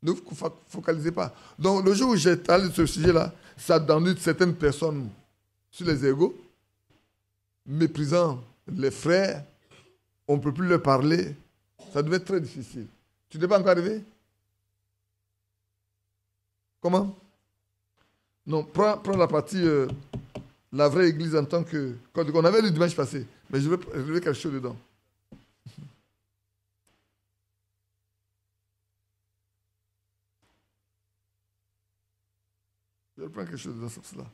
ne vous focalisez pas. Donc, le jour où j'ai parlé de ce sujet-là, ça a donné certaines personnes sur les égaux, méprisant les frères, on ne peut plus leur parler. Ça devait être très difficile. Tu n'es pas encore arrivé? Comment? Non, prends la partie, la vraie église en tant que... On avait lu dimanche passé, mais je veux relever quelque chose dedans. Je vais prendre quelque chose dedans sur cela.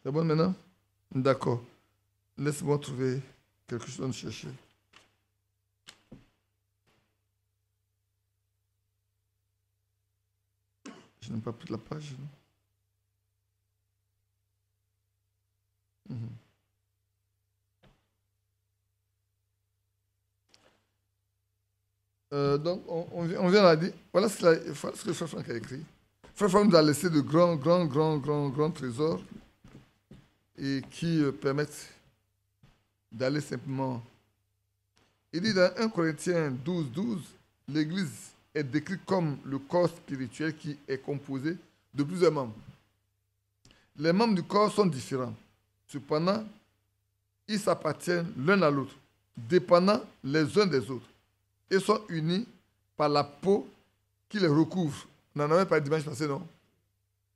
C'est bon maintenant? D'accord. Laisse-moi trouver quelque chose à chercher. Je n'ai pas pris la page. Donc, on vient à dire, voilà ce que Frère Franck a écrit. Frère Franck nous a laissé de grands trésors et qui permettent d'aller simplement. Il dit dans 1 Corinthiens 12, l'Église est décrite comme le corps spirituel qui est composé de plusieurs membres. Les membres du corps sont différents. Cependant, ils s'appartiennent l'un à l'autre, dépendant les uns des autres, et sont unis par la peau qui les recouvre. On en avait parlé dimanche passé, non?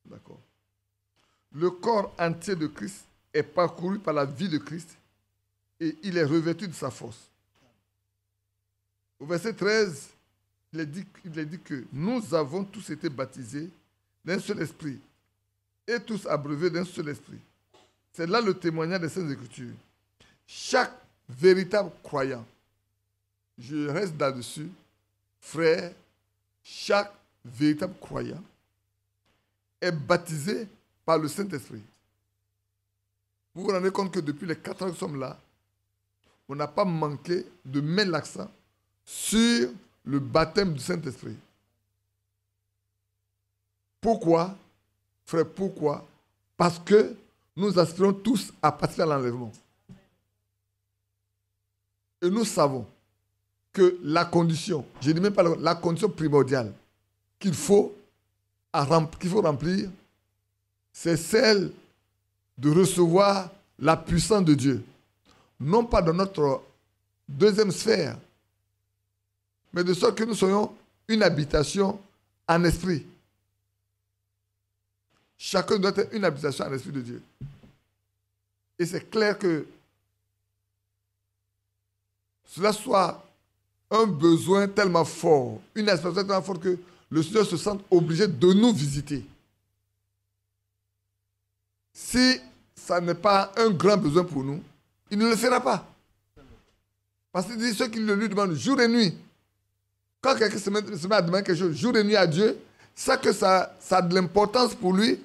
D'accord. Le corps entier de Christ est parcouru par la vie de Christ et il est revêtu de sa force. Au verset 13, il est dit que nous avons tous été baptisés d'un seul esprit et tous abreuvés d'un seul esprit. C'est là le témoignage des Saintes Écritures. Chaque véritable croyant, je reste là-dessus, frère, chaque véritable croyant est baptisé par le Saint-Esprit. Vous vous rendez compte que depuis les 4 ans que nous sommes là, on n'a pas manqué de mettre l'accent sur le baptême du Saint-Esprit. Pourquoi? Frère, pourquoi? Parce que nous aspirons tous à participer à l'enlèvement. Et nous savons que la condition, je ne dis même pas la condition primordiale qu'il faut remplir, c'est celle de recevoir la puissance de Dieu. Non pas dans notre deuxième sphère, mais de sorte que nous soyons une habitation en esprit. Chacun doit être une habitation en esprit de Dieu. Et c'est clair que cela soit un besoin tellement fort, une aspiration tellement forte que le Seigneur se sente obligé de nous visiter. Si ça n'est pas un grand besoin pour nous, il ne le fera pas. Parce qu'il dit ceux qui le lui demandent jour et nuit. Quand quelqu'un se met à demander quelque chose jour et nuit à Dieu, ça que ça a de l'importance pour lui,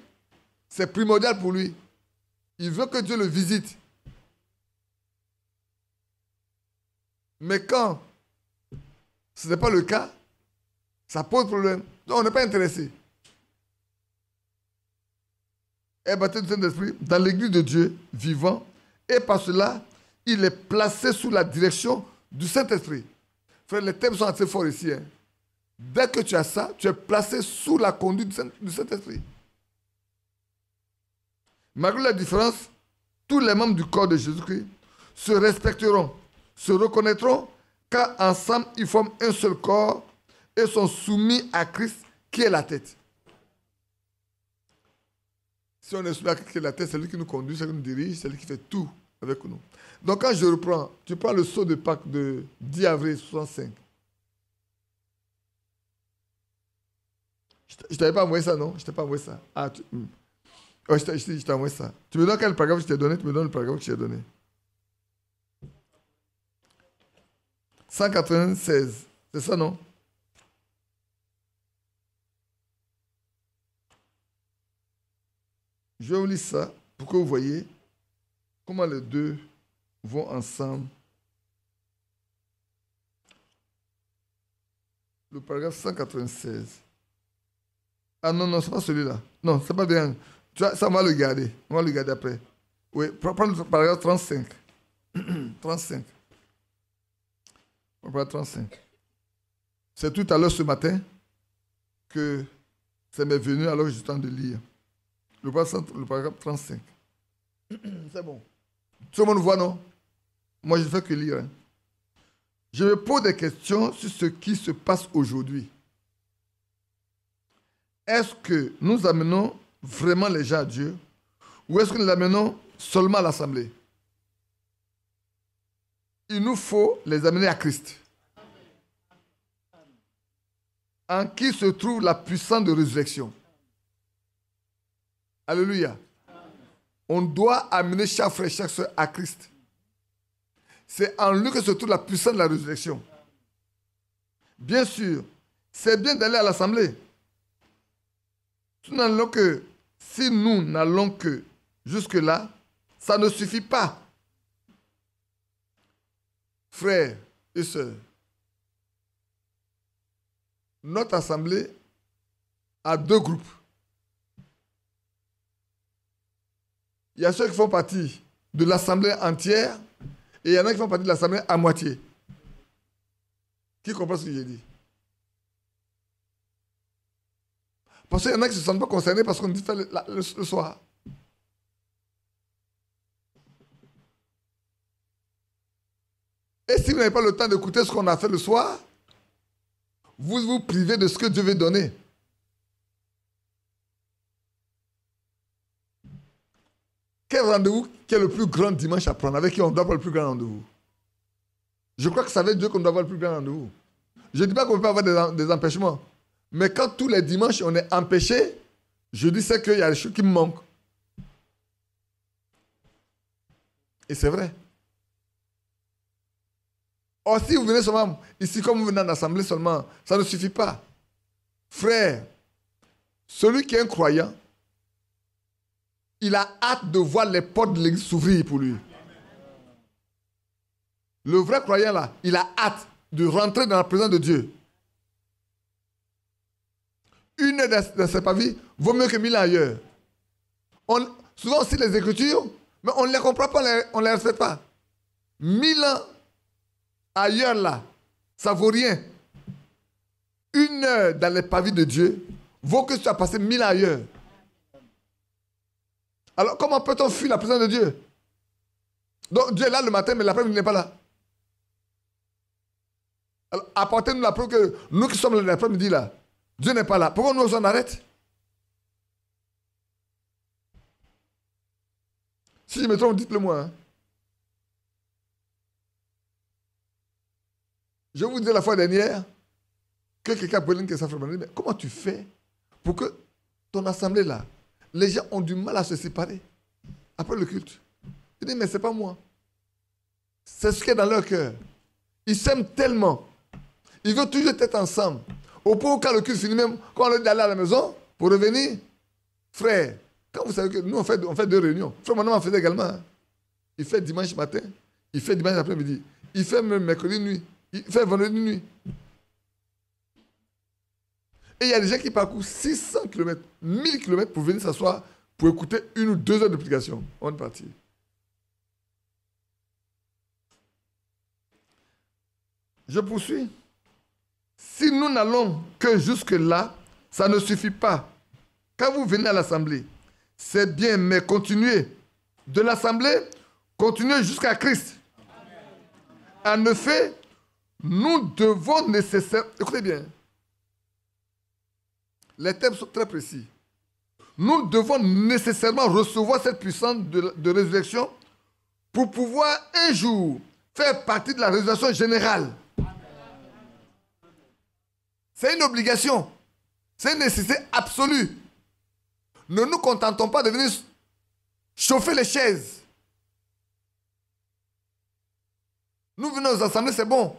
c'est primordial pour lui. Il veut que Dieu le visite. Mais quand ce n'est pas le cas, ça pose problème. Donc on n'est pas intéressé. Est baptisé du Saint-Esprit dans l'église de Dieu vivant, et par cela, il est placé sous la direction du Saint-Esprit. Frère, les thèmes sont assez forts ici. Dès que tu as ça, tu es placé sous la conduite du Saint-Esprit. Malgré la différence, tous les membres du corps de Jésus-Christ se respecteront, se reconnaîtront, car ensemble, ils forment un seul corps et sont soumis à Christ qui est la tête. Si on est soumis à Christ qui est la tête, c'est lui qui nous conduit, c'est lui qui nous dirige, c'est lui qui fait tout avec nous. Donc quand je reprends, tu prends le sceau de Pâques de 10 avril 65. Je t'avais pas envoyé ça, non? Je t'ai pas envoyé ça. Ah, oh, je t'ai envoyé ça. Tu me donnes quel paragraphe je t'ai donné? Tu me donnes le paragraphe que je t'ai donné. 196. C'est ça, non? Je vais vous lire ça pour que vous voyez comment les deux vont ensemble. Le paragraphe 196. Ah non, non, c'est pas celui-là. Non, c'est pas bien. Tu vois, ça, on va le garder. On va le garder après. Oui, prends le paragraphe 35. 35. Le paragraphe 35. C'est tout à l'heure ce matin que ça m'est venu alors que j'ai le temps de lire. Le paragraphe 35. C'est bon. Tout le monde voit, non? Moi, je ne fais que lire. Hein. Je me pose des questions sur ce qui se passe aujourd'hui. Est-ce que nous amenons vraiment les gens à Dieu ou est-ce que nous les amenons seulement à l'Assemblée? Il nous faut les amener à Christ. En qui se trouve la puissance de résurrection. Alléluia. On doit amener chaque frère et chaque soeur à Christ. C'est en lui que se trouve la puissance de la résurrection. Bien sûr, c'est bien d'aller à l'assemblée. Si nous n'allons que jusque-là, ça ne suffit pas. Frères et sœurs, notre assemblée a deux groupes. Il y a ceux qui font partie de l'assemblée entière et il y en a qui font partie de l'assemblée à moitié. Qui comprend ce que j'ai dit? Parce qu'il y en a qui ne se sentent pas concernés parce qu'on dit faire le soir. Et si vous n'avez pas le temps d'écouter ce qu'on a fait le soir, vous vous privez de ce que Dieu veut donner. Quel rendez-vous qui est le plus grand dimanche à prendre? Avec qui on doit avoir le plus grand rendez-vous? Je crois que c'est avec Dieu qu'on doit avoir le plus grand rendez-vous. Je ne dis pas qu'on peut avoir des empêchements. Mais quand tous les dimanches on est empêché, je dis c'est qu'il y a des choses qui me manquent. Et c'est vrai. Or, si vous venez seulement ici comme vous venez en assemblée seulement, ça ne suffit pas. Frère, celui qui est un croyant, il a hâte de voir les portes de l'église s'ouvrir pour lui. Le vrai croyant là, il a hâte de rentrer dans la présence de Dieu. Une heure dans ses pavis vaut mieux que 1000 ans ailleurs. Souvent aussi les Écritures, mais on ne les comprend pas, on ne les respecte pas. 1000 ans ailleurs là, ça vaut rien. Une heure dans les pavis de Dieu vaut que tu as passé 1000 ans ailleurs. Alors comment peut-on fuir la présence de Dieu? Donc Dieu est là le matin, mais l'après-midi il n'est pas là. Alors apportez-nous la preuve que nous qui sommes là l'après-midi là, Dieu n'est pas là. Pourquoi nous on arrête? Si je me trompe, dites-le moi. Hein. Je vous disais la fois dernière que quelqu'un a posé une question, mais comment tu fais pour que ton assemblée là, les gens ont du mal à se séparer après le culte? Il dit, mais ce n'est pas moi. C'est ce qui est dans leur cœur. Ils s'aiment tellement. Ils veulent toujours être ensemble. Au point où quand le culte finit, même quand on leur dit d'aller à la maison pour revenir, frère, quand vous savez que nous on fait 2 réunions, frère, mon homme en faisait également. Hein. Il fait dimanche matin, il fait dimanche après-midi, il fait même mercredi nuit, il fait vendredi nuit. Et il y a des gens qui parcourent 600 km, 1000 km pour venir s'asseoir pour écouter 1 ou 2 heures de prédication. On est parti. Je poursuis. Si nous n'allons que jusque-là, ça ne suffit pas. Quand vous venez à l'assemblée, c'est bien, mais continuez. De l'assemblée, continuez jusqu'à Christ. En effet, nous devons nécessairement... Écoutez bien. Les thèmes sont très précis. Nous devons nécessairement recevoir cette puissance de résurrection pour pouvoir un jour faire partie de la résurrection générale. C'est une obligation. C'est une nécessité absolue. Ne nous contentons pas de venir chauffer les chaises. Nous venons aux assemblées, c'est bon.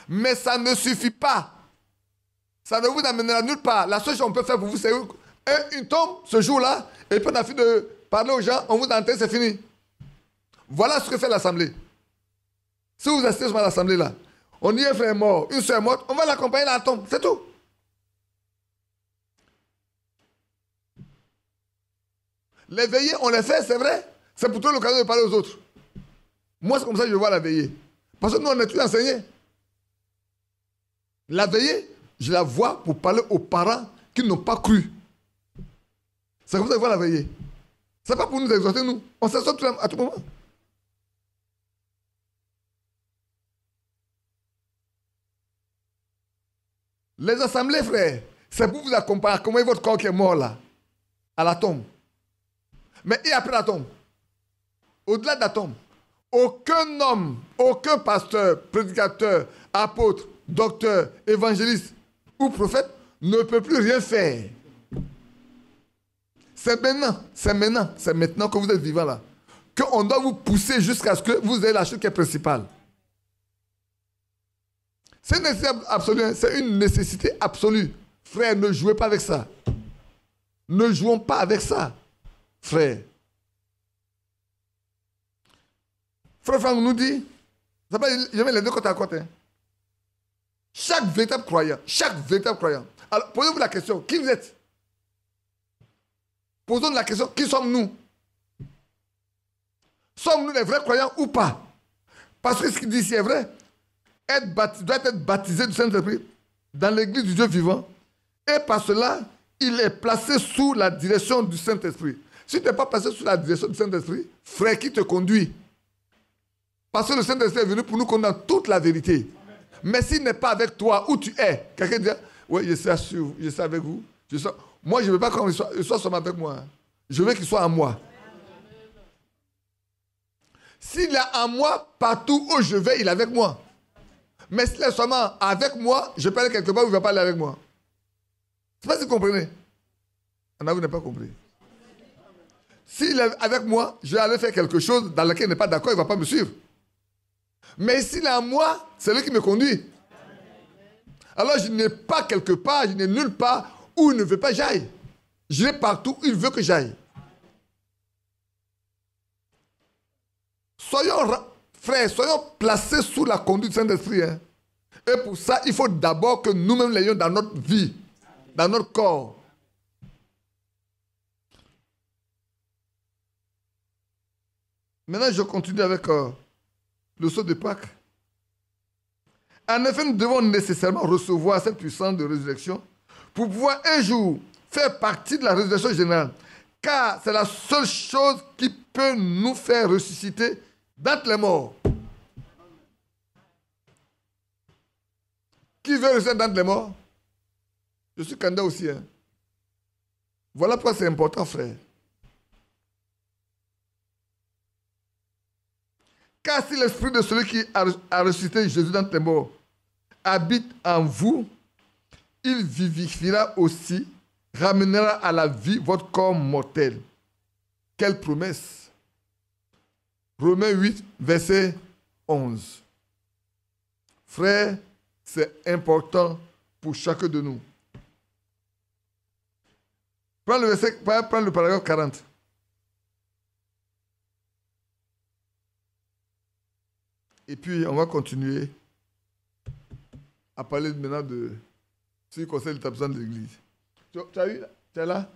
Mais ça ne suffit pas. Ça ne vous amènera nulle part. La seule chose qu'on peut faire pour vous, c'est une tombe ce jour-là, et puis on a fini de parler aux gens, on vous enterre, c'est fini. Voilà ce que fait l'assemblée. Si vous assistez à l'assemblée là, on dit un frère est mort, une soeur est morte, on va l'accompagner à la tombe, c'est tout. Les veillées, on les fait, c'est vrai. C'est pour toi l'occasion de parler aux autres. Moi, c'est comme ça que je vois la veillée. Parce que nous, on est tous enseignés. La veillée, je la vois pour parler aux parents qui n'ont pas cru. C'est comme ça que je vois la veillée. Ce n'est pas pour nous exhorter, nous. On s'exhorte à tout moment. Les assemblées, frères, c'est pour vous accompagner votre corps qui est mort là, à la tombe. Mais et après la tombe, au-delà de la tombe, aucun homme, aucun pasteur, prédicateur, apôtre, docteur, évangéliste ou prophète ne peut plus rien faire. C'est maintenant que vous êtes vivant là, qu'on doit vous pousser jusqu'à ce que vous ayez la chose qui est principale. C'est une nécessité absolue, c'est une nécessité absolue. Frère, ne jouez pas avec ça. Ne jouons pas avec ça, frère. Frère Franck nous dit, je mets les deux côté à côté. Chaque véritable croyant. Alors, posez-vous la question, qui vous êtes? Posons la question, qui sommes-nous? Sommes-nous les vrais croyants ou pas? Parce que ce qu'il dit ici est vrai. Doit être baptisé du Saint-Esprit dans l'église du Dieu vivant. Et par cela, il est placé sous la direction du Saint-Esprit. Si tu n'es pas placé sous la direction du Saint-Esprit, frère, qui te conduit? Parce que le Saint-Esprit est venu pour nous conduire dans toute la vérité. Mais s'il n'est pas avec toi, où tu es, quelqu'un dit, oui, je suis avec vous. Moi, je ne veux pas qu'il soit seulement avec moi. Je veux qu'il soit en moi. S'il est en moi, partout où je vais, il est avec moi. Mais s'il est seulement avec moi, je peux aller quelque part où il ne va pas aller avec moi. Je ne sais pas si vous comprenez. Anna, vous n'avez pas compris. S'il est avec moi, je vais aller faire quelque chose dans lequel il n'est pas d'accord, il ne va pas me suivre. Mais s'il est en moi, c'est lui qui me conduit. Alors je n'ai pas quelque part, je n'ai nulle part où il ne veut pas que j'aille. Je vais partout où il veut que j'aille. Frères, soyons placés sous la conduite du Saint-Esprit. Hein. Et pour ça, il faut d'abord que nous-mêmes l'ayons dans notre vie, dans notre corps. Maintenant, je continue avec le sceau de Pâques. En effet, nous devons nécessairement recevoir cette puissance de résurrection pour pouvoir un jour faire partie de la résurrection générale. Car c'est la seule chose qui peut nous faire ressusciter d'entre les morts. Qui veut ressusciter d'entre les morts? Je suis candidat aussi. Hein. Voilà pourquoi c'est important, frère. Car si l'esprit de celui qui a ressuscité Jésus d'entre les morts habite en vous, il vivifiera aussi, ramènera à la vie votre corps mortel. Quelle promesse! Romains 8, verset 11. Frère, c'est important pour chacun de nous. Prends le paragraphe 40. Et puis, on va continuer à parler maintenant de ce qui concerne l'établissement de l'Église. Tu as eu? Tu es là?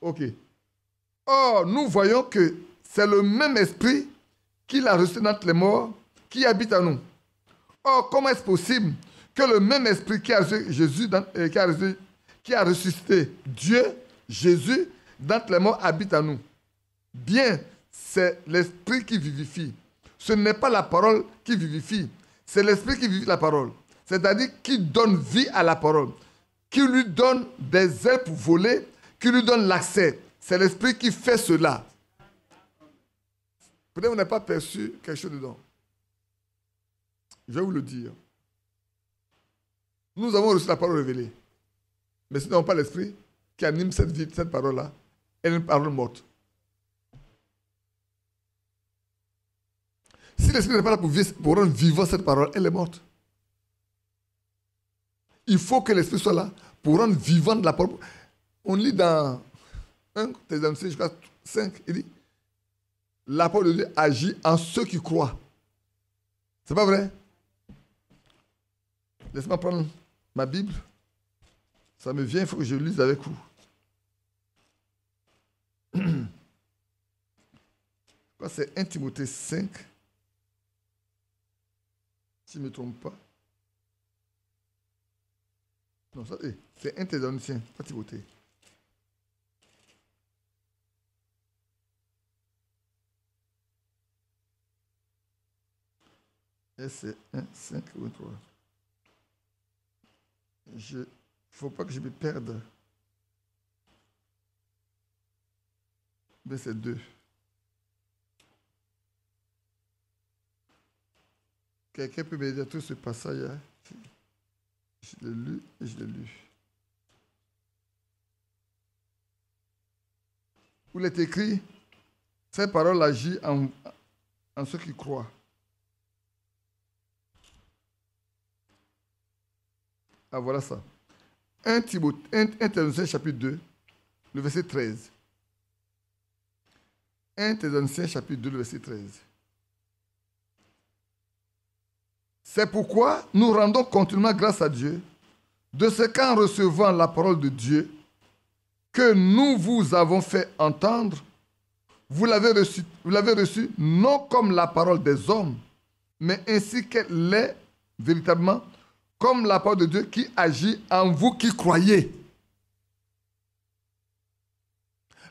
Ok. Or, nous voyons que c'est le même esprit qui l'a ressuscité d'entre les morts qui habite en nous. Or, comment est-ce possible que le même esprit qui a ressuscité Jésus, qui a ressuscité Dieu, Jésus, d'entre les morts habite en nous? Bien, c'est l'esprit qui vivifie. Ce n'est pas la parole qui vivifie, c'est l'esprit qui vivifie la parole. C'est-à-dire qui donne vie à la parole, qui lui donne des ailes pour voler, qui lui donne l'accès. C'est l'esprit qui fait cela. Peut-être que vous n'avez pas perçu quelque chose dedans. Je vais vous le dire. Nous avons reçu la parole révélée. Mais si nous n'avons pas l'esprit qui anime cette vie, cette parole-là, elle est une parole morte. Si l'esprit n'est pas là pour rendre vivant cette parole, elle est morte. Il faut que l'esprit soit là pour rendre vivante la parole. On lit dans 1 Thessaloniciens, je crois, 5, il dit, la parole de Dieu agit en ceux qui croient. C'est pas vrai? Laisse-moi prendre ma Bible. Ça me vient, il faut que je lise avec vous. Je crois que c'est 1 Timothée 5. Si je ne me trompe pas. Non, ça, c'est 1 Thessaloniciens, pas Timothée. Et c'est 1, 5 ou 3. Il ne faut pas que je me perde. Mais c'est 2. Quelqu'un peut me dire tout ce passage. Hein? Je l'ai lu et je l'ai lu. Où il est écrit, cette parole agit en ceux qui croient. Ah, voilà ça. 1 Thessaloniciens chapitre 2, le verset 13. 1 Thessaloniciens chapitre 2, le verset 13. C'est pourquoi nous rendons continuellement grâce à Dieu de ce qu'en recevant la parole de Dieu que nous vous avons fait entendre, vous l'avez reçue non comme la parole des hommes, mais ainsi qu'elle est véritablement comme la parole de Dieu qui agit en vous qui croyez.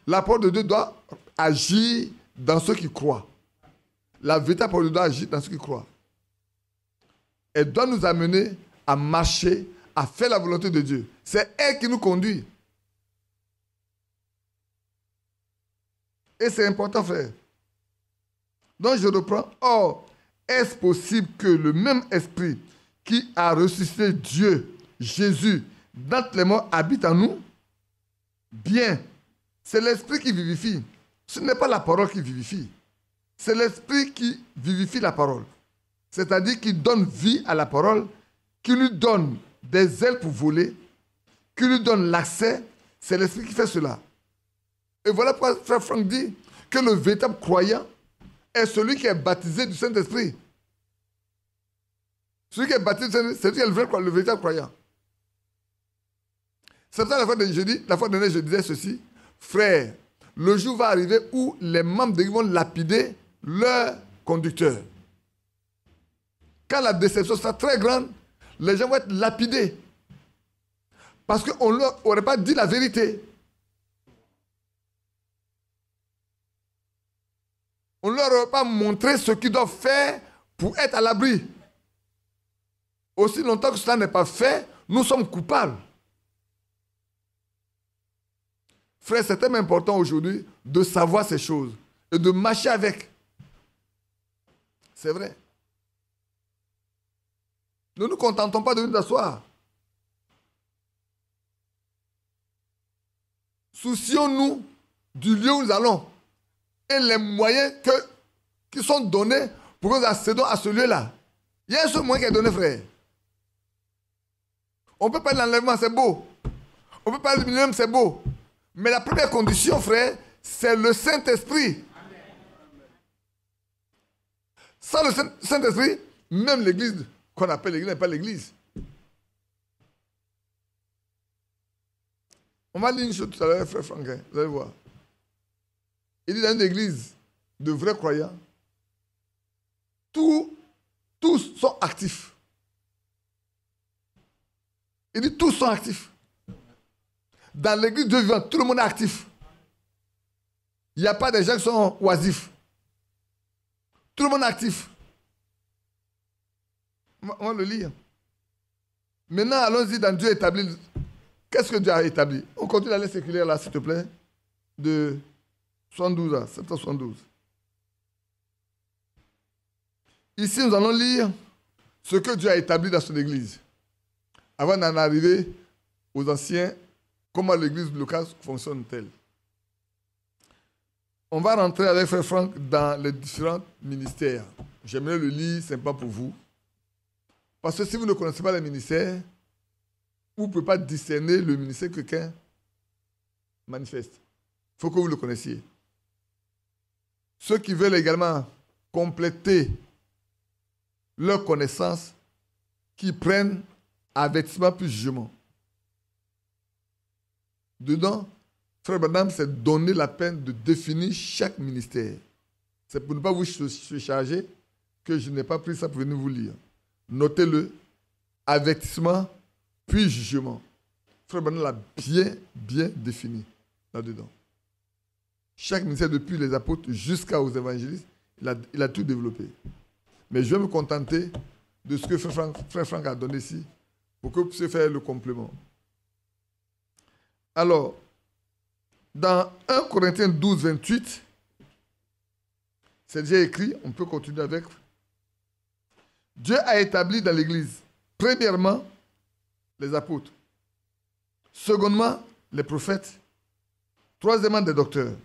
La parole de Dieu doit agir dans ceux qui croient. La véritable parole de Dieu doit agir dans ceux qui croient. Elle doit nous amener à marcher, à faire la volonté de Dieu. C'est elle qui nous conduit. Et c'est important, frère. Donc je reprends. Or, est-ce possible que le même esprit qui a ressuscité Dieu, Jésus, d'entre les morts, habite en nous? Bien, c'est l'esprit qui vivifie. Ce n'est pas la parole qui vivifie. C'est l'esprit qui vivifie la parole. C'est-à-dire qui donne vie à la parole, qui lui donne des ailes pour voler, qui lui donne l'accès. C'est l'esprit qui fait cela. Et voilà pourquoi Frère Franck dit que le véritable croyant est celui qui est baptisé du Saint-Esprit. Celui qui est baptisé du Saint-Esprit, c'est lui qui est le véritable croyant. C'est pour ça la fois dernière, je disais ceci. Frère, le jour va arriver où les membres de l'Église vont lapider leur conducteur. Quand la déception sera très grande, les gens vont être lapidés. Parce qu'on ne leur aurait pas dit la vérité. On ne leur aurait pas montré ce qu'ils doivent faire pour être à l'abri. Aussi longtemps que cela n'est pas fait, nous sommes coupables. Frère, c'est tellement important aujourd'hui de savoir ces choses et de marcher avec. C'est vrai. Ne nous contentons pas de nous asseoir. Soucions-nous du lieu où nous allons et les moyens qui sont donnés pour que nous accédons à ce lieu-là. Il y a un seul moyen qui est donné, frère. On peut parler de l'enlèvement, c'est beau. On peut parler du millénaire, c'est beau. Mais la première condition, frère, c'est le Saint-Esprit. Sans le Saint-Esprit, même l'église qu'on appelle l'église n'est pas l'église. On va lire une chose tout à l'heure, frère Franquin, vous allez voir. Il dit dans une église de vrais croyants, tous sont actifs. Il dit tous sont actifs. Dans l'église de Dieu vivant, tout le monde est actif. Il n'y a pas des gens qui sont oisifs. Tout le monde est actif. On va le lire. Maintenant, allons-y dans Dieu établi. Qu'est-ce que Dieu a établi? On continue la lettre séculaire là, s'il te plaît. De 72 à 772. Ici, nous allons lire ce que Dieu a établi dans son église. avant d'en arriver aux anciens, comment l'église locale fonctionne-t-elle. On va rentrer avec Frère Franck dans les différents ministères. J'aimerais le lire simplement pour vous. Parce que si vous ne connaissez pas les ministères, vous ne pouvez pas discerner le ministère que quelqu'un manifeste. Il faut que vous le connaissiez. Ceux qui veulent également compléter leur connaissance, qui prennent avertissement plus jugement. Dedans, Frère Branham s'est donné la peine de définir chaque ministère. C'est pour ne pas vous surcharger que je n'ai pas pris ça pour venir vous lire. Notez-le, avertissement puis jugement. Frère Branham l'a bien défini là-dedans. Chaque ministère, depuis les apôtres jusqu'aux évangélistes, il a tout développé. Mais je vais me contenter de ce que Frère Franck a donné ici pour que vous puissiez faire le complément. Alors, dans 1 Corinthiens 12, 28, c'est déjà écrit, on peut continuer avec. Dieu a établi dans l'Église, premièrement, les apôtres. Secondement, les prophètes. Troisièmement, des docteurs.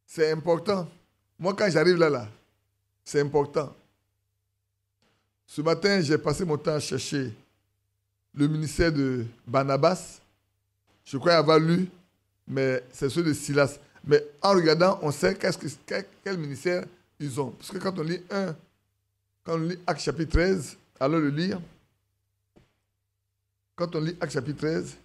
C'est important. Moi, quand j'arrive là, c'est important. Ce matin, j'ai passé mon temps à chercher le ministère de Barnabas. Je crois avoir lu, mais c'est ceux de Silas. Mais en regardant, on sait quel ministère ils ont. Parce que quand on lit Actes chapitre 13, allons le lire. Quand on lit Actes chapitre 13,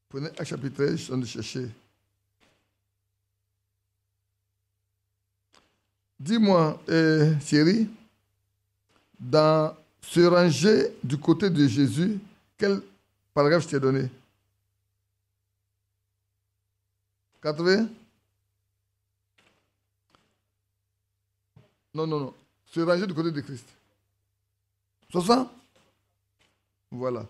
prenez Actes chapitre 13, je suis en train de chercher. Dis-moi, Thierry, dans ce rangé du côté de Jésus, quel paragraphe je t'ai donné? 80? Non. Se ranger du côté de Christ. 60? Voilà.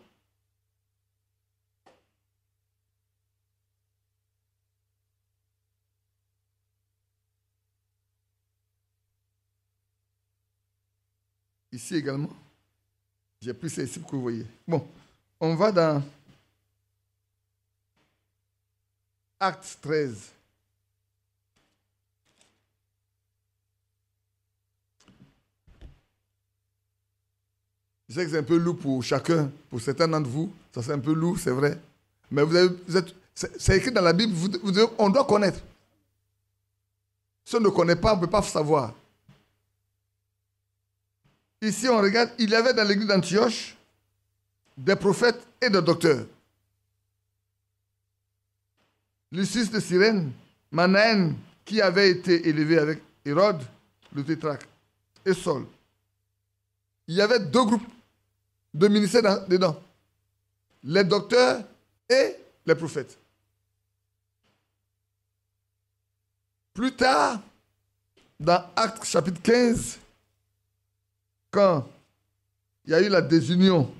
Ici également. J'ai pris ça ici pour que vous voyez. Bon, on va dans Acte 13. Je sais que c'est un peu lourd pour chacun, pour certains d'entre vous. Ça c'est un peu lourd, c'est vrai. Mais c'est écrit dans la Bible, on doit connaître. Si on ne connaît pas, on ne peut pas savoir. Ici, on regarde, il y avait dans l'église d'Antioche des prophètes et des docteurs. Lucius de Cyrène, Manaen, qui avait été élevé avec Hérode, le tétrarque, et Saul. Il y avait deux groupes de ministères dedans. Les docteurs et les prophètes. Plus tard, dans Actes chapitre 15, quand il y a eu la désunion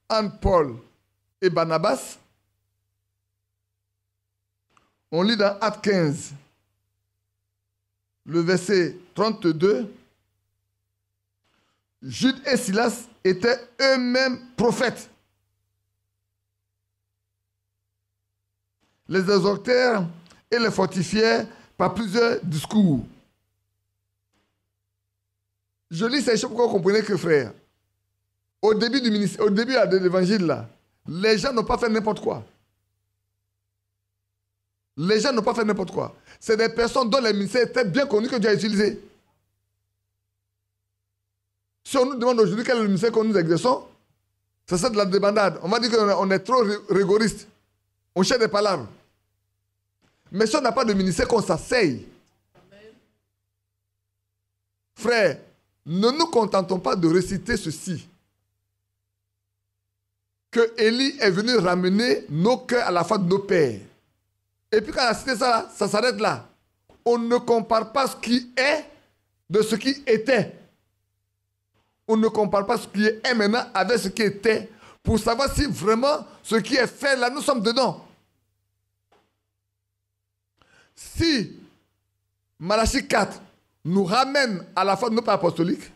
entre Paul et Barnabas, on lit dans Actes 15, le verset 32, Jude et Silas étaient eux-mêmes prophètes. Les exhortèrent et les fortifièrent par plusieurs discours. Je lis ces choses pour que vous compreniez que, frère, au début du ministère, au début de l'évangile, là, les gens n'ont pas fait n'importe quoi. Les gens n'ont pas fait n'importe quoi. C'est des personnes dont les ministères étaient bien connus que Dieu a utilisés. Si on nous demande aujourd'hui quel est le ministère que nous exerçons, c'est ça de la débandade. On va dire qu'on est trop rigoriste. On cherche des palabres. Mais si on n'a pas de ministère, qu'on s'asseye. Frère, ne nous contentons pas de réciter ceci. Que Élie est venu ramener nos cœurs à la foi de nos pères. Et puis quand on a cité ça, ça s'arrête là. On ne compare pas ce qui est de ce qui était. On ne compare pas ce qui est maintenant avec ce qui était pour savoir si vraiment ce qui est fait là, nous sommes dedans. Si Malachie 4 nous ramène à la foi de nos pères apostoliques,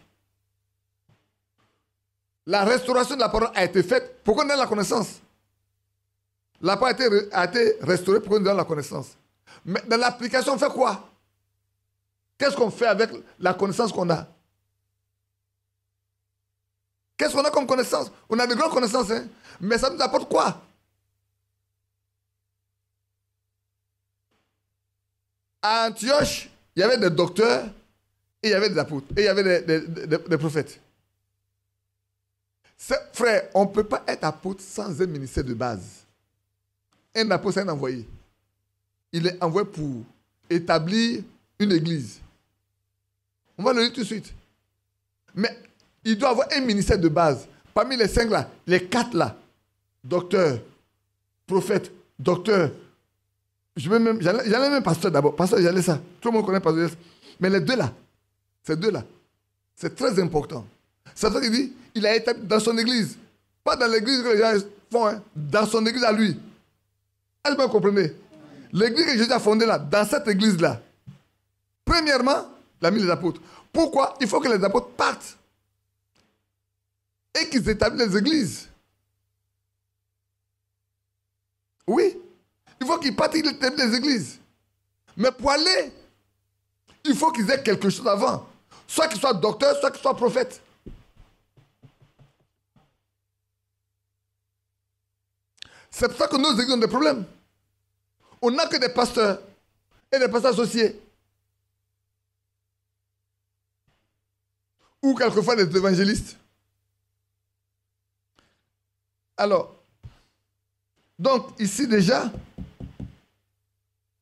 la restauration de la parole a été faite pour qu'on ait la connaissance. La parole a été restaurée pour qu'on ait la connaissance. Mais dans l'application, on fait quoi? Qu'est-ce qu'on fait avec la connaissance qu'on a? Qu'est-ce qu'on a comme connaissance? On a de grandes connaissances, hein? Mais ça nous apporte quoi? À Antioche, il y avait des docteurs et il y avait des apôtres et il y avait des prophètes. Frère, on ne peut pas être apôtre sans un ministère de base. Un apôtre, c'est un envoyé. Il est envoyé pour établir une église. On va le dire tout de suite. Mais il doit avoir un ministère de base. Parmi les 5 là, les 4 là, docteur, prophète, docteur, j'allais même pasteur d'abord. Pasteur, j'allais ça. Tout le monde connaît pasteur. Mais les 2 là, ces 2 là, c'est très important. C'est ça qu'il dit, il a été dans son église. Pas dans l'église que les gens font, hein, dans son église à lui. Est-ce que vous comprenez? L'église que Jésus a fondée là, dans cette église-là, premièrement, il a mis les apôtres. Pourquoi? Il faut que les apôtres partent et qu'ils établissent les églises. Oui, il faut qu'ils partent et qu'ils établissent les églises. Mais pour aller, il faut qu'ils aient quelque chose avant. Soit qu'ils soient docteurs, soit qu'ils soient prophètes. C'est pour ça que nos églises ont des problèmes. On n'a que des pasteurs et des pasteurs associés. Ou quelquefois des évangélistes. Alors, donc ici déjà,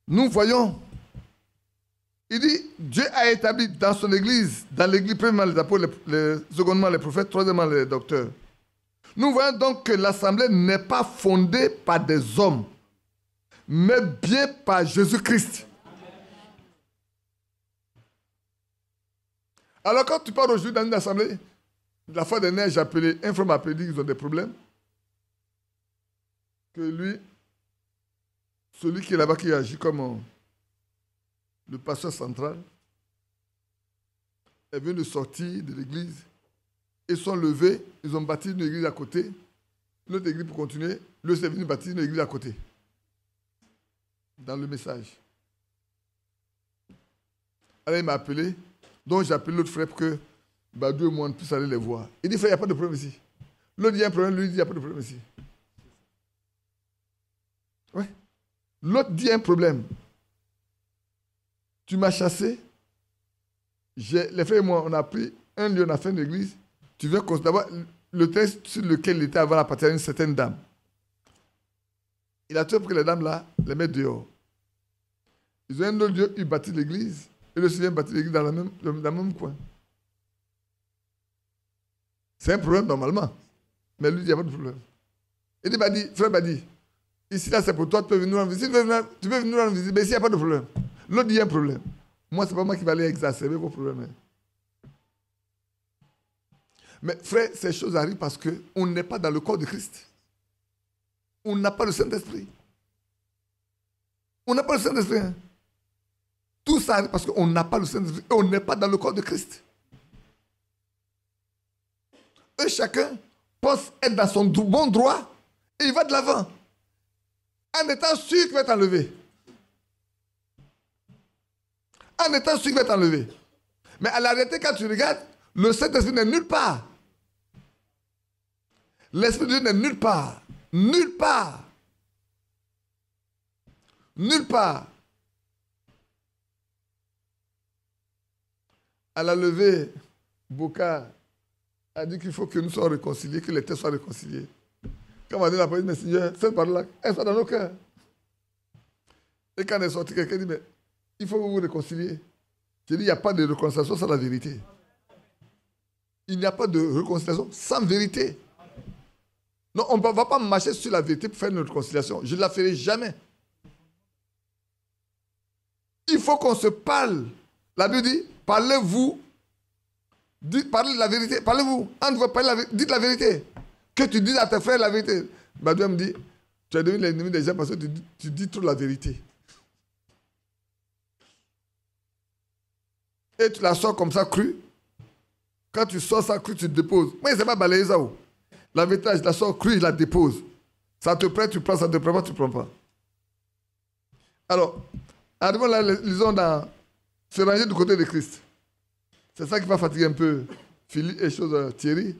nous voyons, il dit, Dieu a établi dans son église, dans l'église, premièrement les apôtres, secondement les prophètes, troisièmement les docteurs. Nous voyons donc que l'assemblée n'est pas fondée par des hommes, mais bien par Jésus-Christ. Alors quand tu pars aujourd'hui dans une assemblée, la fois dernière, j'ai appelé, un frère m'a appelé, dit qu'ils ont des problèmes. Que lui, celui qui est là-bas, qui agit comme le pasteur central, est venu de sortir de l'église. Ils sont levés, ils ont bâti une église à côté. L'autre église pour continuer, lui c'est venu bâtir une église à côté. Dans le message. Alors il m'a appelé, donc j'ai appelé l'autre frère pour que Badou et moi on puisse aller les voir. Il dit, frère, il n'y a pas de problème ici. L'autre dit, il y a un problème, lui dit, il n'y a pas de problème ici. Ouais. L'autre dit, il y a un problème. Tu m'as chassé. Les frères et moi, on a pris un lieu, on a fait une église. Tu veux d'abord le texte sur lequel il était avant appartenait à une certaine dame. Il a tout pour que les dames là les mettent dehors. Ils ont un autre lieu, ils bâtissent l'église. Et le vient bâtir l'église dans le même coin. C'est un problème normalement. Mais lui, il n'y a pas de problème. Il dit, Badi, frère Badi, ici là c'est pour toi, tu peux venir nous rendre visite. Tu peux venir nous rendre visite, mais ici il n'y a pas de problème. L'autre dit, il y a un problème. Moi, ce n'est pas moi qui vais aller exacerber vos problèmes. Mais frère, ces choses arrivent parce qu'on n'est pas dans le corps de Christ. On n'a pas le Saint-Esprit. On n'a pas le Saint-Esprit. Hein? Tout ça arrive parce qu'on n'a pas le Saint-Esprit et on n'est pas dans le corps de Christ. Et chacun pense être dans son bon droit et il va de l'avant. En étant sûr qu'il va être enlevé. En étant sûr qu'il va être enlevé. Mais à la réalité, quand tu regardes, le Saint-Esprit n'est nulle part. L'Esprit de Dieu n'est nulle part. Nulle part. Nulle part. À la levée, Boka a dit qu'il faut que nous soyons réconciliés, que les têtes soient réconciliées. Quand on a dit la police, mais Seigneur, cette parole-là, elle soit dans nos cœurs. Et quand elle est sortie, quelqu'un dit, mais il faut que vous vous réconciliez. J'ai dit, il n'y a pas de réconciliation sans la vérité. Il n'y a pas de réconciliation sans vérité. Non, on ne va pas marcher sur la vérité pour faire une réconciliation. Je ne la ferai jamais. Il faut qu'on se parle. La Bible dit, parlez-vous. Parlez de la vérité. Parlez-vous. Entre vous, dites la vérité. Que tu dises à tes frères la vérité. Badou me dit, tu es devenu l'ennemi des gens parce que tu dis trop la vérité. et tu la sors comme ça crue. Quand tu sors ça crue, tu te déposes. Moi, il ne sait pas balayer ça. Oh. La vérité, je la sors crue, je la dépose. Ça te prête, tu prends, ça te prête pas, tu ne prends pas. Alors, arrivons là, lisons dans se ranger du côté de Christ. C'est ça qui va fatiguer un peu Philippe et Thierry.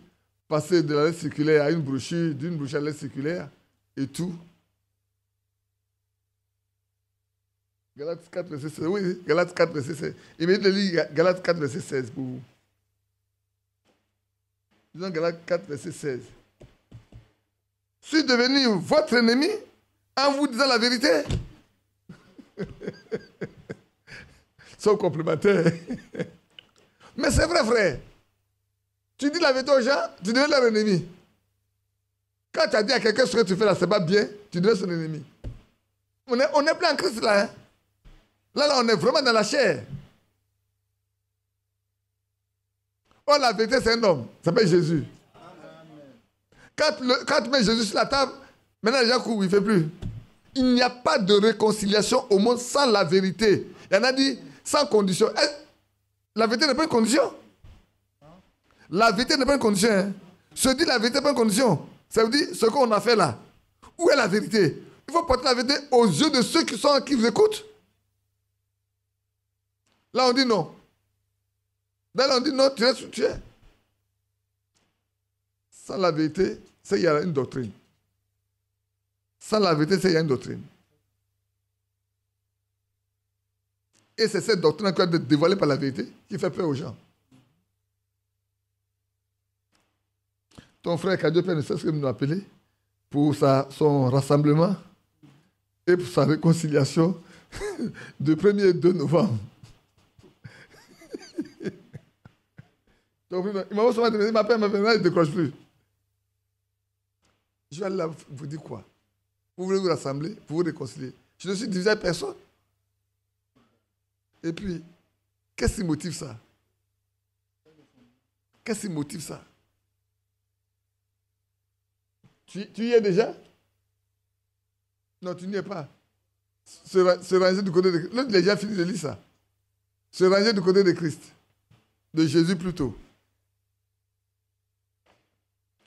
Passer de la lettre circulaire à une brochure, d'une brochure à la lettre circulaire et tout. Galates 4, verset 16. Oui, Galates 4, verset 16. Il mérite de lire Galates 4, verset 16 pour vous. Disons Galates 4, verset 16. Suis devenu votre ennemi en vous disant la vérité. Sont complémentaires. Mais c'est vrai, frère. Tu dis la vérité aux gens, tu deviens leur ennemi. Quand tu as dit à quelqu'un ce que tu fais là, c'est pas bien, tu deviens son ennemi. On n'est plus en Christ là. Hein? Là, on est vraiment dans la chair. Oh, la vérité, c'est un homme. Ça s'appelle Jésus. Quand tu mets Jésus sur la table, maintenant les gens courent, il ne fait plus. Il n'y a pas de réconciliation au monde sans la vérité. Il y en a dit sans condition. La vérité n'est pas une condition. La vérité n'est pas une condition. Hein. Se dire la vérité n'est pas une condition. Ça veut dire ce qu'on a fait là. Où est la vérité? Il faut porter la vérité aux yeux de ceux qui vous écoutent. Là, on dit non. Là, on dit non, tu es où tu es. Sans la vérité, c'est qu'il y a une doctrine. Sans la vérité, c'est qu'il y a une doctrine. Et c'est cette doctrine qui est dévoilée par la vérité qui fait peur aux gens. Ton frère Kadio Père ne sait ce qu'il nous a appelé pour son rassemblement et pour sa réconciliation du 1er et 2 novembre. Donc, il m'a souvent dit, ma père m'a dit, il ne décroche plus. Je vais aller là, vous dire quoi? Vous voulez vous rassembler, pour vous réconcilier. Je ne suis divisé à personne. Et puis, qu'est-ce qui motive ça? Qu'est-ce qui motive ça? Tu y es déjà? Non, tu n'y es pas. Se ranger du côté de Christ. L'autre, il a déjà fini de lire ça. Se ranger du côté de Christ. De Jésus plutôt.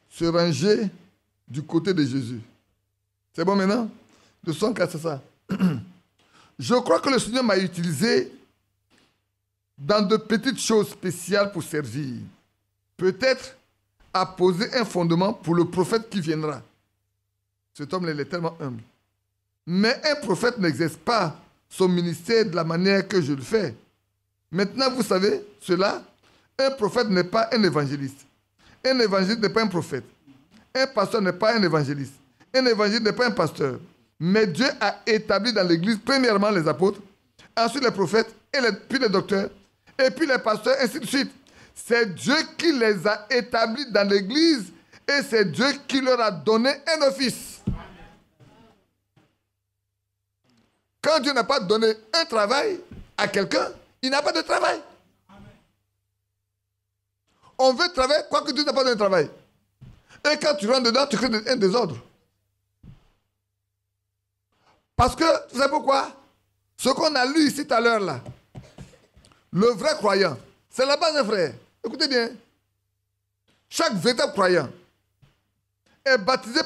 Se ranger du côté de Jésus. C'est bon maintenant? De 64, c'est ça. Je crois que le Seigneur m'a utilisé dans de petites choses spéciales pour servir. Peut-être à poser un fondement pour le prophète qui viendra. Cet homme-là, il est tellement humble. Mais un prophète n'exerce pas son ministère de la manière que je le fais. Maintenant, vous savez, cela, un prophète n'est pas un évangéliste. Un évangéliste n'est pas un prophète. Un pasteur n'est pas un évangéliste. Un évangéliste n'est pas un pasteur. Mais Dieu a établi dans l'Église, premièrement les apôtres, ensuite les prophètes, puis les docteurs, et puis les pasteurs, ainsi de suite. C'est Dieu qui les a établis dans l'Église et c'est Dieu qui leur a donné un office. Quand Dieu n'a pas donné un travail à quelqu'un, il n'a pas de travail. On veut travailler, quoique Dieu n'a pas donné de travail. Et quand tu rentres dedans, tu crées un désordre. Parce que, vous savez pourquoi? Ce qu'on a lu ici tout à l'heure là, le vrai croyant, c'est la base, frère. Écoutez bien. Chaque véritable croyant est baptisé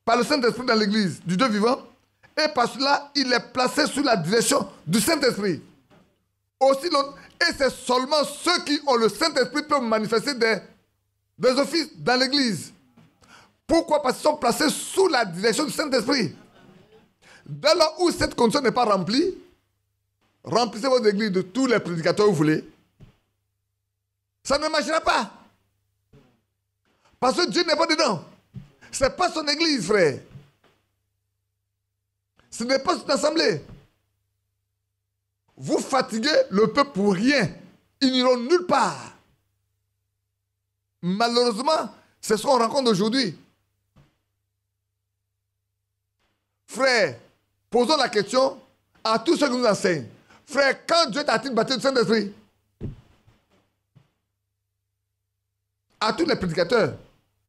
par le Saint-Esprit dans l'église du Dieu vivant. Et par cela, il est placé sous la direction du Saint-Esprit. Aussi longtemps, et c'est seulement ceux qui ont le Saint-Esprit qui peuvent manifester des offices dans l'église. Pourquoi? Parce qu'ils sont placés sous la direction du Saint-Esprit. Dès lors où cette condition n'est pas remplie, remplissez votre église de tous les prédicateurs que vous voulez. Ça ne marchera pas. Parce que Dieu n'est pas dedans. Ce n'est pas son église, frère. Ce n'est pas son assemblée. Vous fatiguez le peuple pour rien. Ils n'iront nulle part. Malheureusement, c'est ce qu'on rencontre aujourd'hui. Frère, posons la question à tous ceux qui nous enseignent. Frère, quand Dieu t'a-t-il baptisé du Saint-Esprit? À tous les prédicateurs,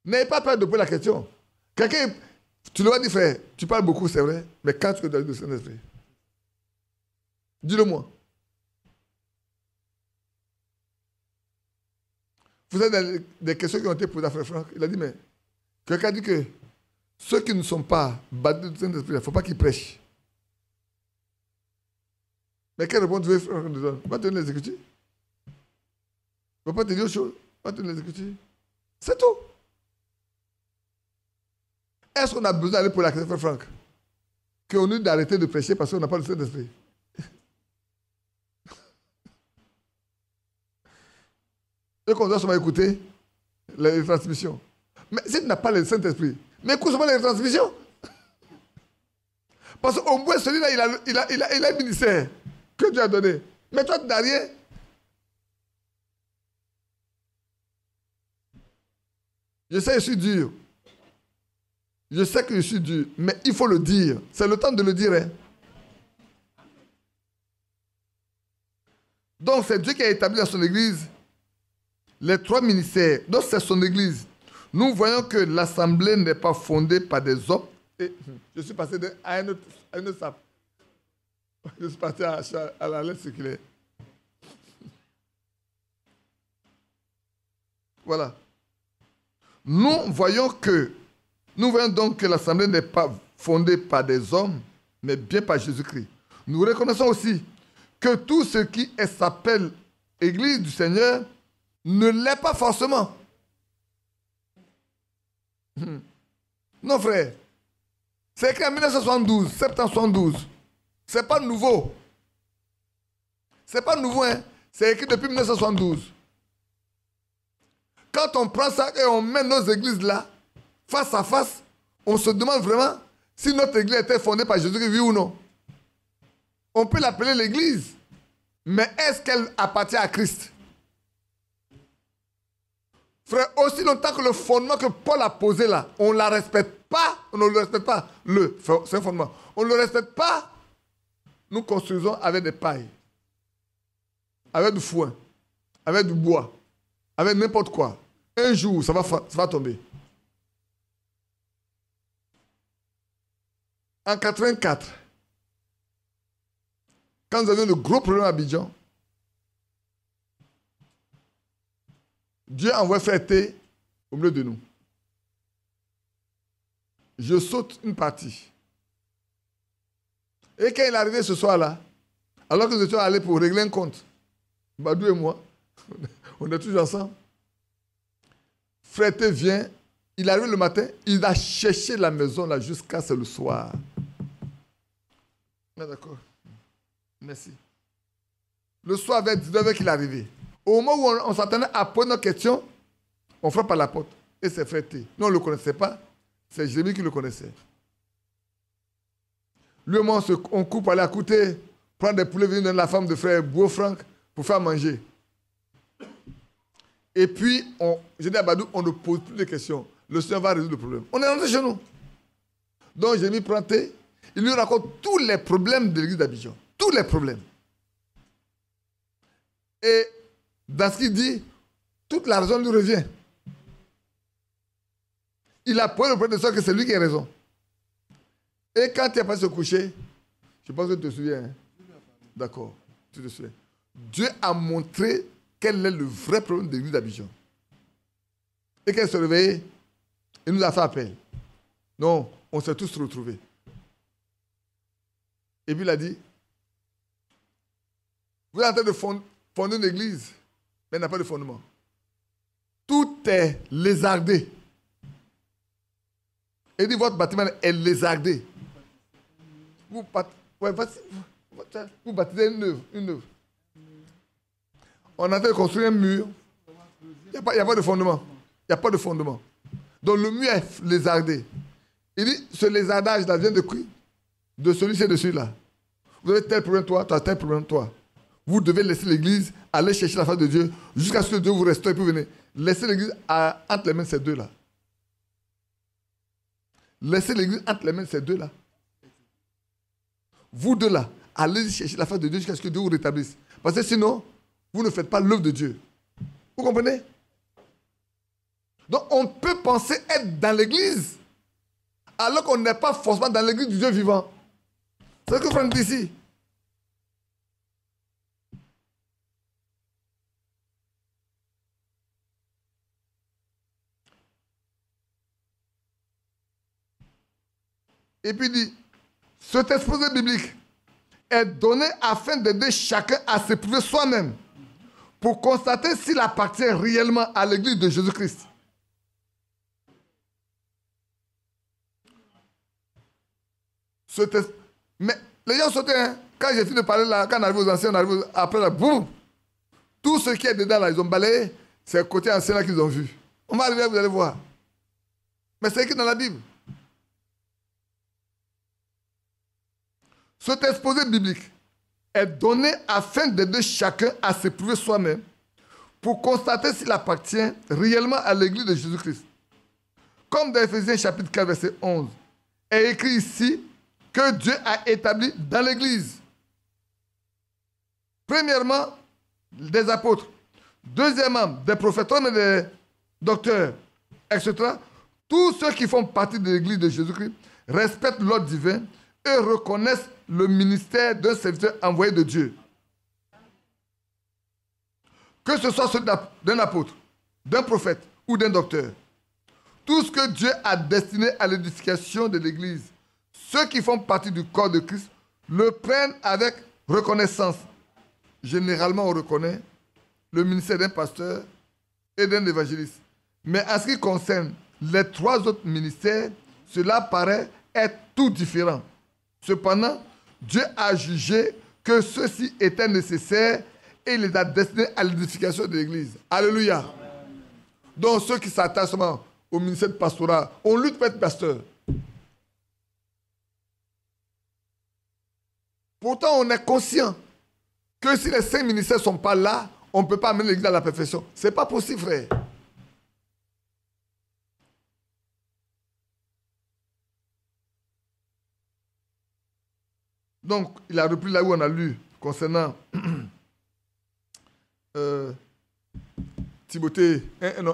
n'ayez pas peur de poser la question. Quelqu'un, tu leur as dit, frère, tu parles beaucoup, c'est vrai, mais quand tu as donné le Saint-Esprit? Dis-le-moi. Vous avez des questions qui ont été posées à Frère Franck. Il a dit, mais quelqu'un dit que ceux qui ne sont pas baptisés du Saint-Esprit, il ne faut pas qu'ils prêchent. Mais quelle réponse veux Frère nous donne? Va te donner les Écritures. Il ne va pas te dire autre chose. Va te donner les Écritures. C'est tout. Est-ce qu'on a besoin d'aller pour la question, Frère Franck? Qu'on nous d'arrêter de prêcher parce qu'on n'a pas le Saint-Esprit. Et qu'on doit seulement écouter les transmissions. Mais si tu n'as pas le Saint-Esprit, mais écoute seulement les transmissions. Parce qu'au moins, celui-là, il a un ministère que Dieu a donné. Mais toi, tu n'as rien. Je sais que je suis dur. Je sais que je suis dur, mais il faut le dire. C'est le temps de le dire. Hein. Donc, c'est Dieu qui a établi dans son église les 3 ministères. Donc, c'est son église. Nous voyons que l'assemblée n'est pas fondée par des hommes. Et je suis passé à une autre sape. Je suis passé à la lettre circulaire. Voilà. Nous voyons donc que l'assemblée n'est pas fondée par des hommes, mais bien par Jésus-Christ. Nous reconnaissons aussi que tout ce qui s'appelle Église du Seigneur ne l'est pas forcément. Non, frère. C'est écrit en 1972, septembre 72. C'est pas nouveau. C'est pas nouveau, hein. C'est écrit depuis 1972. Quand on prend ça et on met nos églises là, face à face, on se demande vraiment si notre église était fondée par Jésus-Christ, oui ou non. On peut l'appeler l'église, mais est-ce qu'elle appartient à Christ? Frère, aussi longtemps que le fondement que Paul a posé là, on ne la respecte pas, on ne le respecte pas, c'est un fondement. On ne le respecte pas, nous construisons avec des pailles, avec du foin, avec du bois, avec n'importe quoi. Un jour, ça va tomber. En 84, quand nous avions de gros problèmes à Abidjan, Dieu envoie Frère T au milieu de nous. Je saute une partie. Et quand il est arrivé ce soir-là, alors que nous étions allés pour régler un compte, Badou et moi, on est toujours ensemble. Frère T vient, il arrive le matin, il a cherché la maison là jusqu'à ce le soir. Ah, d'accord. Merci. Le soir vers 19h qu'il est arrivé. Au moment où on s'attendait à poser nos questions, on frappe à la porte. Et c'est Frère T. Nous, on ne le connaissait pas. C'est Jérémie qui le connaissait. Lui et moi, on coupe pour aller à côté, prendre des poulets venus de la femme de Frère Beau-Franck pour faire manger. Et puis, j'ai dit à Badou, on ne pose plus de questions. Le Seigneur va résoudre le problème. On est rentré chez nous. Donc, Jérémie prend T. Il lui raconte tous les problèmes de l'église d'Abidjan. Tous les problèmes. Et dans ce qu'il dit, toute la raison lui revient. Il a posé le problème de ça que c'est lui qui a raison. Et quand il est passé se coucher, je pense que tu te souviens. Hein? D'accord, tu te souviens. Dieu a montré quel est le vrai problème de l'église d'Abidjan. Et quand il s'est réveillé, il nous a fait appel. Non, on s'est tous retrouvés. Et puis il a dit, vous êtes en train de fonder une église, mais il n'y a pas de fondement. Tout est lézardé. Il dit, votre bâtiment est lézardé. Vous bâtissez une œuvre. On a fait construire un mur. Il n'y a pas de fondement. Il n'y a pas de fondement. Donc le mur est lézardé. Il dit, ce lézardage-là vient de qui? De celui-ci et de celui-là. Vous avez tel problème, toi, tu as tel problème, toi. Vous devez laisser l'église, aller chercher la face de Dieu, jusqu'à ce que Dieu vous restaure et puis venez. Laissez l'église entre les mains de ces deux-là. Laissez l'église entre les mains de ces deux-là. Vous deux là, allez chercher la face de Dieu jusqu'à ce que Dieu vous rétablisse. Parce que sinon, vous ne faites pas l'œuvre de Dieu. Vous comprenez? Donc on peut penser être dans l'église, alors qu'on n'est pas forcément dans l'église du Dieu vivant. C'est ce que Franck dit ici. Et puis il dit, cet exposé biblique est donné afin d'aider chacun à s'éprouver soi-même pour constater s'il appartient réellement à l'église de Jésus-Christ. Mais les gens sautaient, hein? Quand j'ai fini de parler là, quand on arrive aux anciens, on arrive après là, boum! Tout ce qui est dedans là, ils ont balayé, c'est le côté ancien là qu'ils ont vu. On va arriver, vous allez voir. Mais c'est écrit dans la Bible. Cet exposé biblique est donné afin d'aider chacun à s'éprouver soi-même pour constater s'il appartient réellement à l'église de Jésus-Christ. Comme dans Éphésiens chapitre 4, verset 11, est écrit ici que Dieu a établi dans l'église. Premièrement, des apôtres. Deuxièmement, des prophètes, et des docteurs, etc. Tous ceux qui font partie de l'église de Jésus-Christ respectent l'ordre divin et reconnaissent le ministère d'un serviteur envoyé de Dieu. Que ce soit celui d'un apôtre, d'un prophète ou d'un docteur. Tout ce que Dieu a destiné à l'édification de l'église, ceux qui font partie du corps de Christ le prennent avec reconnaissance. Généralement, on reconnaît le ministère d'un pasteur et d'un évangéliste. Mais en ce qui concerne les trois autres ministères, cela paraît être tout différent. Cependant, Dieu a jugé que ceci était nécessaire et il les a destinés à l'édification de l'Église. Alléluia. Donc ceux qui s'attachent seulement au ministère de pastorat, on lutte pour être pasteur. Pourtant, on est conscient que si les 5 ministères ne sont pas là, on ne peut pas amener l'Église à la perfection. Ce n'est pas possible, frère. Donc, il a repris là où on a lu concernant Timothée,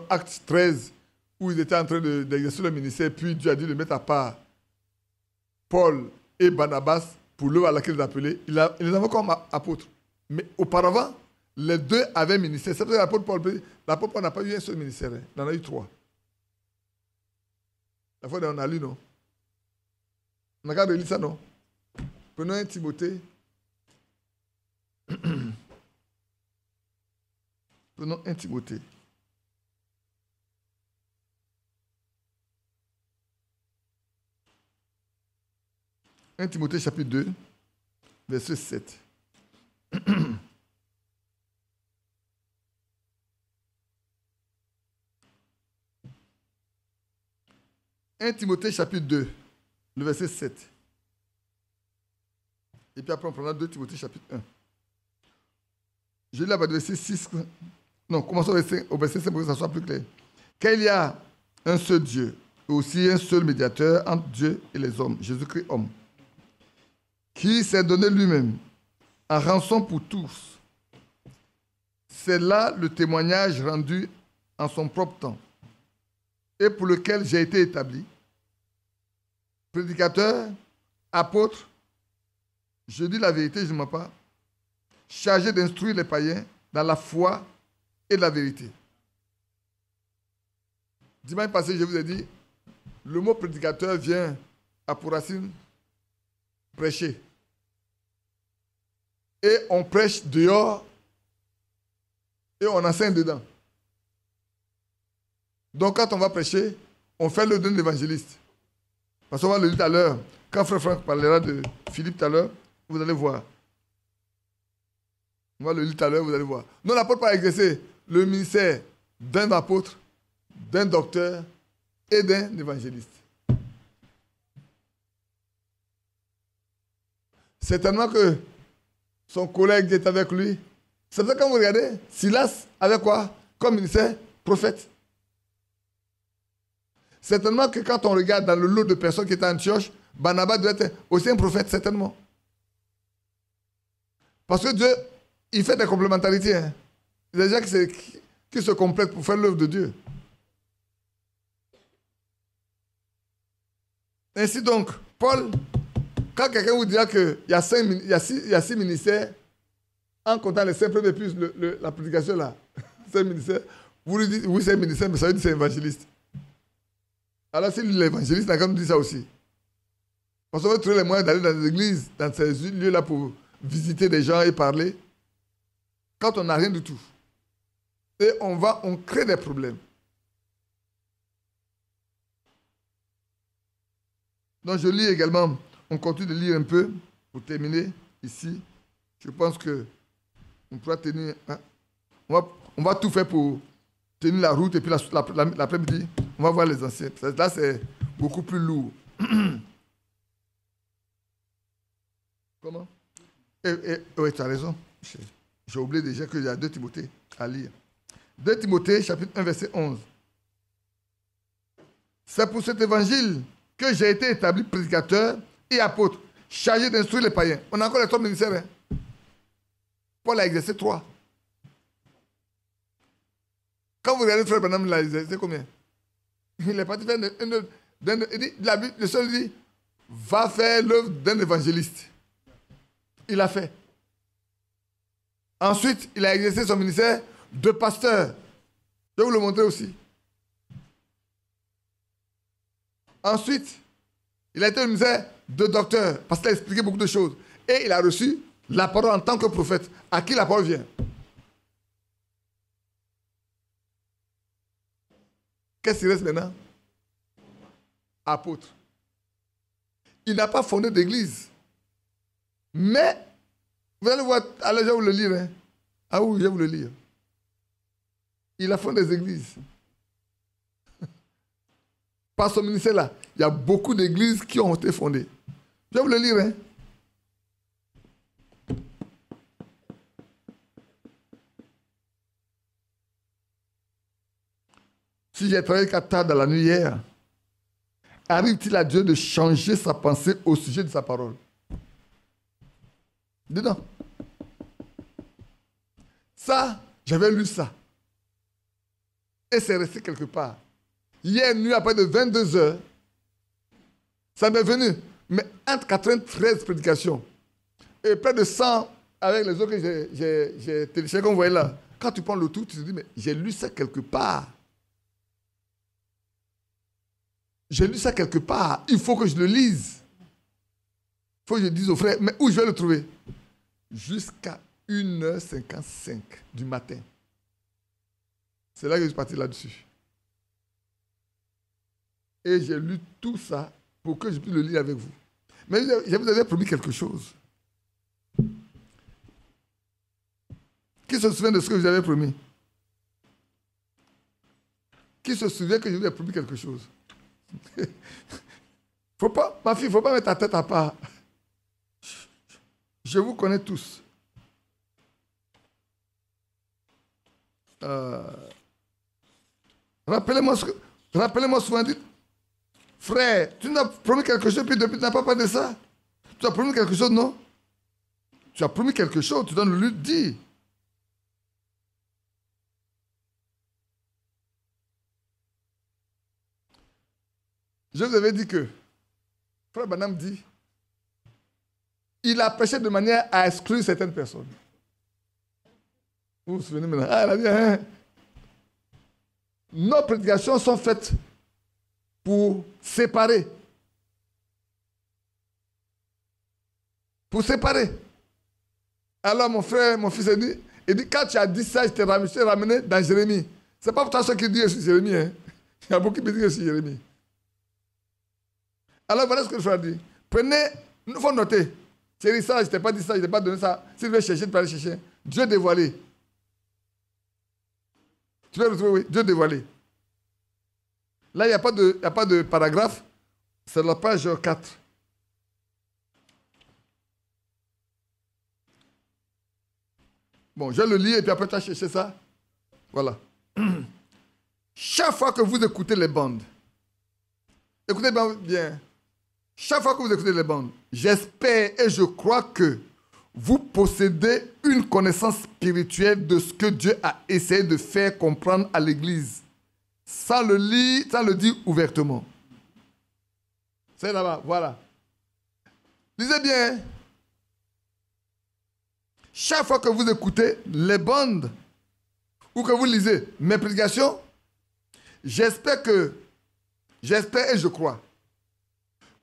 acte 13, où ils étaient en train d'exercer le ministère, puis Dieu a dit de mettre à part Paul et Barnabas pour l'œuvre à laquelle il appelait. Il les avait comme apôtres. Mais auparavant, les deux avaient ministère. C'est pour ça que l'apôtre Paul n'a pas eu un seul ministère. Il en a eu 3. La fois, on a lu, non? On a qu'à relire ça, non? Prenons un Timothée. Prenons un Timothée. Un Timothée chapitre 2, verset 7. 1 Timothée chapitre 2, le verset 7. Et puis après on prendra 2 Timothée chapitre 1. Je lis là-bas du verset 6. Non, commençons au verset 5 pour que ça soit plus clair. Car il y a un seul Dieu, et aussi un seul médiateur entre Dieu et les hommes, Jésus-Christ homme, qui s'est donné lui-même en rançon pour tous. C'est là le témoignage rendu en son propre temps et pour lequel j'ai été établi. Prédicateur, apôtre, je dis la vérité, je ne mens pas, chargé d'instruire les païens dans la foi et la vérité. Dimanche passé, je vous ai dit, le mot prédicateur vient à pour racine prêcher. Et on prêche dehors et on enseigne dedans. Donc quand on va prêcher, on fait le don d'évangéliste. Parce qu'on va le dire tout à l'heure. Quand Frère Franck parlera de Philippe tout à l'heure, vous allez voir. On va le lire tout à l'heure, vous allez voir. Non, l'apôtre pas exercé le ministère d'un apôtre, d'un docteur et d'un évangéliste. Certainement que son collègue est avec lui. C'est pour ça que quand vous regardez, Silas avait quoi comme ministère? Prophète. Certainement que quand on regarde dans le lot de personnes qui étaient en Antioche, Barnabas doit être aussi un prophète, certainement. Parce que Dieu, il fait des complémentarités. Hein. Il y a des gens qui se complètent pour faire l'œuvre de Dieu. Ainsi donc, Paul, quand quelqu'un vous dira qu'il y a 6 ministères, en comptant les 5 premiers plus la prédication là, 5 ministères, vous lui dites, oui c'est un ministère, mais ça veut dire que c'est évangéliste. Alors si l'évangéliste, il a quand même dit ça aussi. Parce qu'on veut trouver les moyens d'aller dans les églises, dans ces lieux-là pour visiter des gens et parler. Quand on n'a rien du tout. Et on crée des problèmes. Donc je lis également, on continue de lire un peu pour terminer ici. Je pense que on pourra tenir, hein, on va tout faire pour tenir la route et puis l'après-midi, on va voir les anciens. Là, c'est beaucoup plus lourd. Comment? Oui, tu as raison. J'ai oublié déjà qu'il y a 2 Timothée à lire. 2 Timothée, chapitre 1, verset 11. C'est pour cet évangile que j'ai été établi prédicateur et apôtre, chargé d'instruire les païens. On a encore les 3 ministères. Hein? Paul a exercé 3. Quand vous regardez Frère Branham, il a exercé combien? Il est parti faire le seul dit, va faire l'œuvre d'un évangéliste. Il a fait. Ensuite, il a exercé son ministère de pasteur. Je vais vous le montrer aussi. Ensuite, il a été au ministère de docteur, parce qu'il a expliqué beaucoup de choses. Et il a reçu la parole en tant que prophète. À qui la parole vient? Qu'est-ce qui reste maintenant? Apôtre. Il n'a pas fondé d'église. Mais, vous allez voir, allez, je vais vous le lire. Hein. Ah oui, je vais vous le lire. Il a fondé des églises. Par son ministère-là, il y a beaucoup d'églises qui ont été fondées. Je vais vous le lire. Hein. Si j'ai travaillé 4 tard dans la nuit hier, arrive-t-il à Dieu de changer sa pensée au sujet de sa parole? Dedans. Ça, j'avais lu ça. Et c'est resté quelque part. Hier nuit, après de 22 heures, ça m'est venu. Mais entre 93 prédications et près de 100 avec les autres que j'ai téléchargés, comme vous voyez là, quand tu prends le tout, tu te dis, mais j'ai lu ça quelque part. J'ai lu ça quelque part. Il faut que je le lise. Il faut que je dise aux frères, mais où je vais le trouver? Jusqu'à 1h55 du matin. C'est là que je suis parti là-dessus. Et j'ai lu tout ça pour que je puisse le lire avec vous. Mais je vous avais promis quelque chose. Qui se souvient de ce que je vous avais promis? Qui se souvient que je vous ai promis quelque chose? Faut pas, ma fille, il ne faut pas mettre ta tête à part. Je vous connais tous. Rappelez-moi souvent, dites, frère, tu nous as promis quelque chose, puis depuis tu n'as pas parlé de ça. Tu as promis quelque chose, non? Tu as promis quelque chose, tu dois nous le dire. Je vous avais dit que, Frère Branham dit, il a prêché de manière à exclure certaines personnes. Vous vous souvenez maintenant? Ah, elle a dit, hein? Nos prédications sont faites pour séparer. Pour séparer. Alors mon frère, mon fils, il dit, quand tu as dit ça, je t'ai ramené dans Jérémie. Ce n'est pas pour toi qui dit que je suis Jérémie. Hein? Il y a beaucoup qui me disent que je suis Jérémie. Alors voilà ce que le frère dit. Prenez, il faut noter. Thierry, ça, je ne t'ai pas dit ça, je ne t'ai pas donné ça. Si tu veux chercher, tu peux aller chercher. Dieu dévoilé. Tu peux retrouver, oui, Dieu dévoilé. Là, il n'y a pas de paragraphe. C'est la page 4. Bon, je le lis et puis après tu as cherché ça. Voilà. Chaque fois que vous écoutez les bandes, écoutez bien. Chaque fois que vous écoutez les bandes, j'espère et je crois que vous possédez une connaissance spirituelle de ce que Dieu a essayé de faire comprendre à l'Église, sans le dire ouvertement. C'est là-bas, voilà. Lisez bien. Chaque fois que vous écoutez les bandes ou que vous lisez mes prédications, j'espère et je crois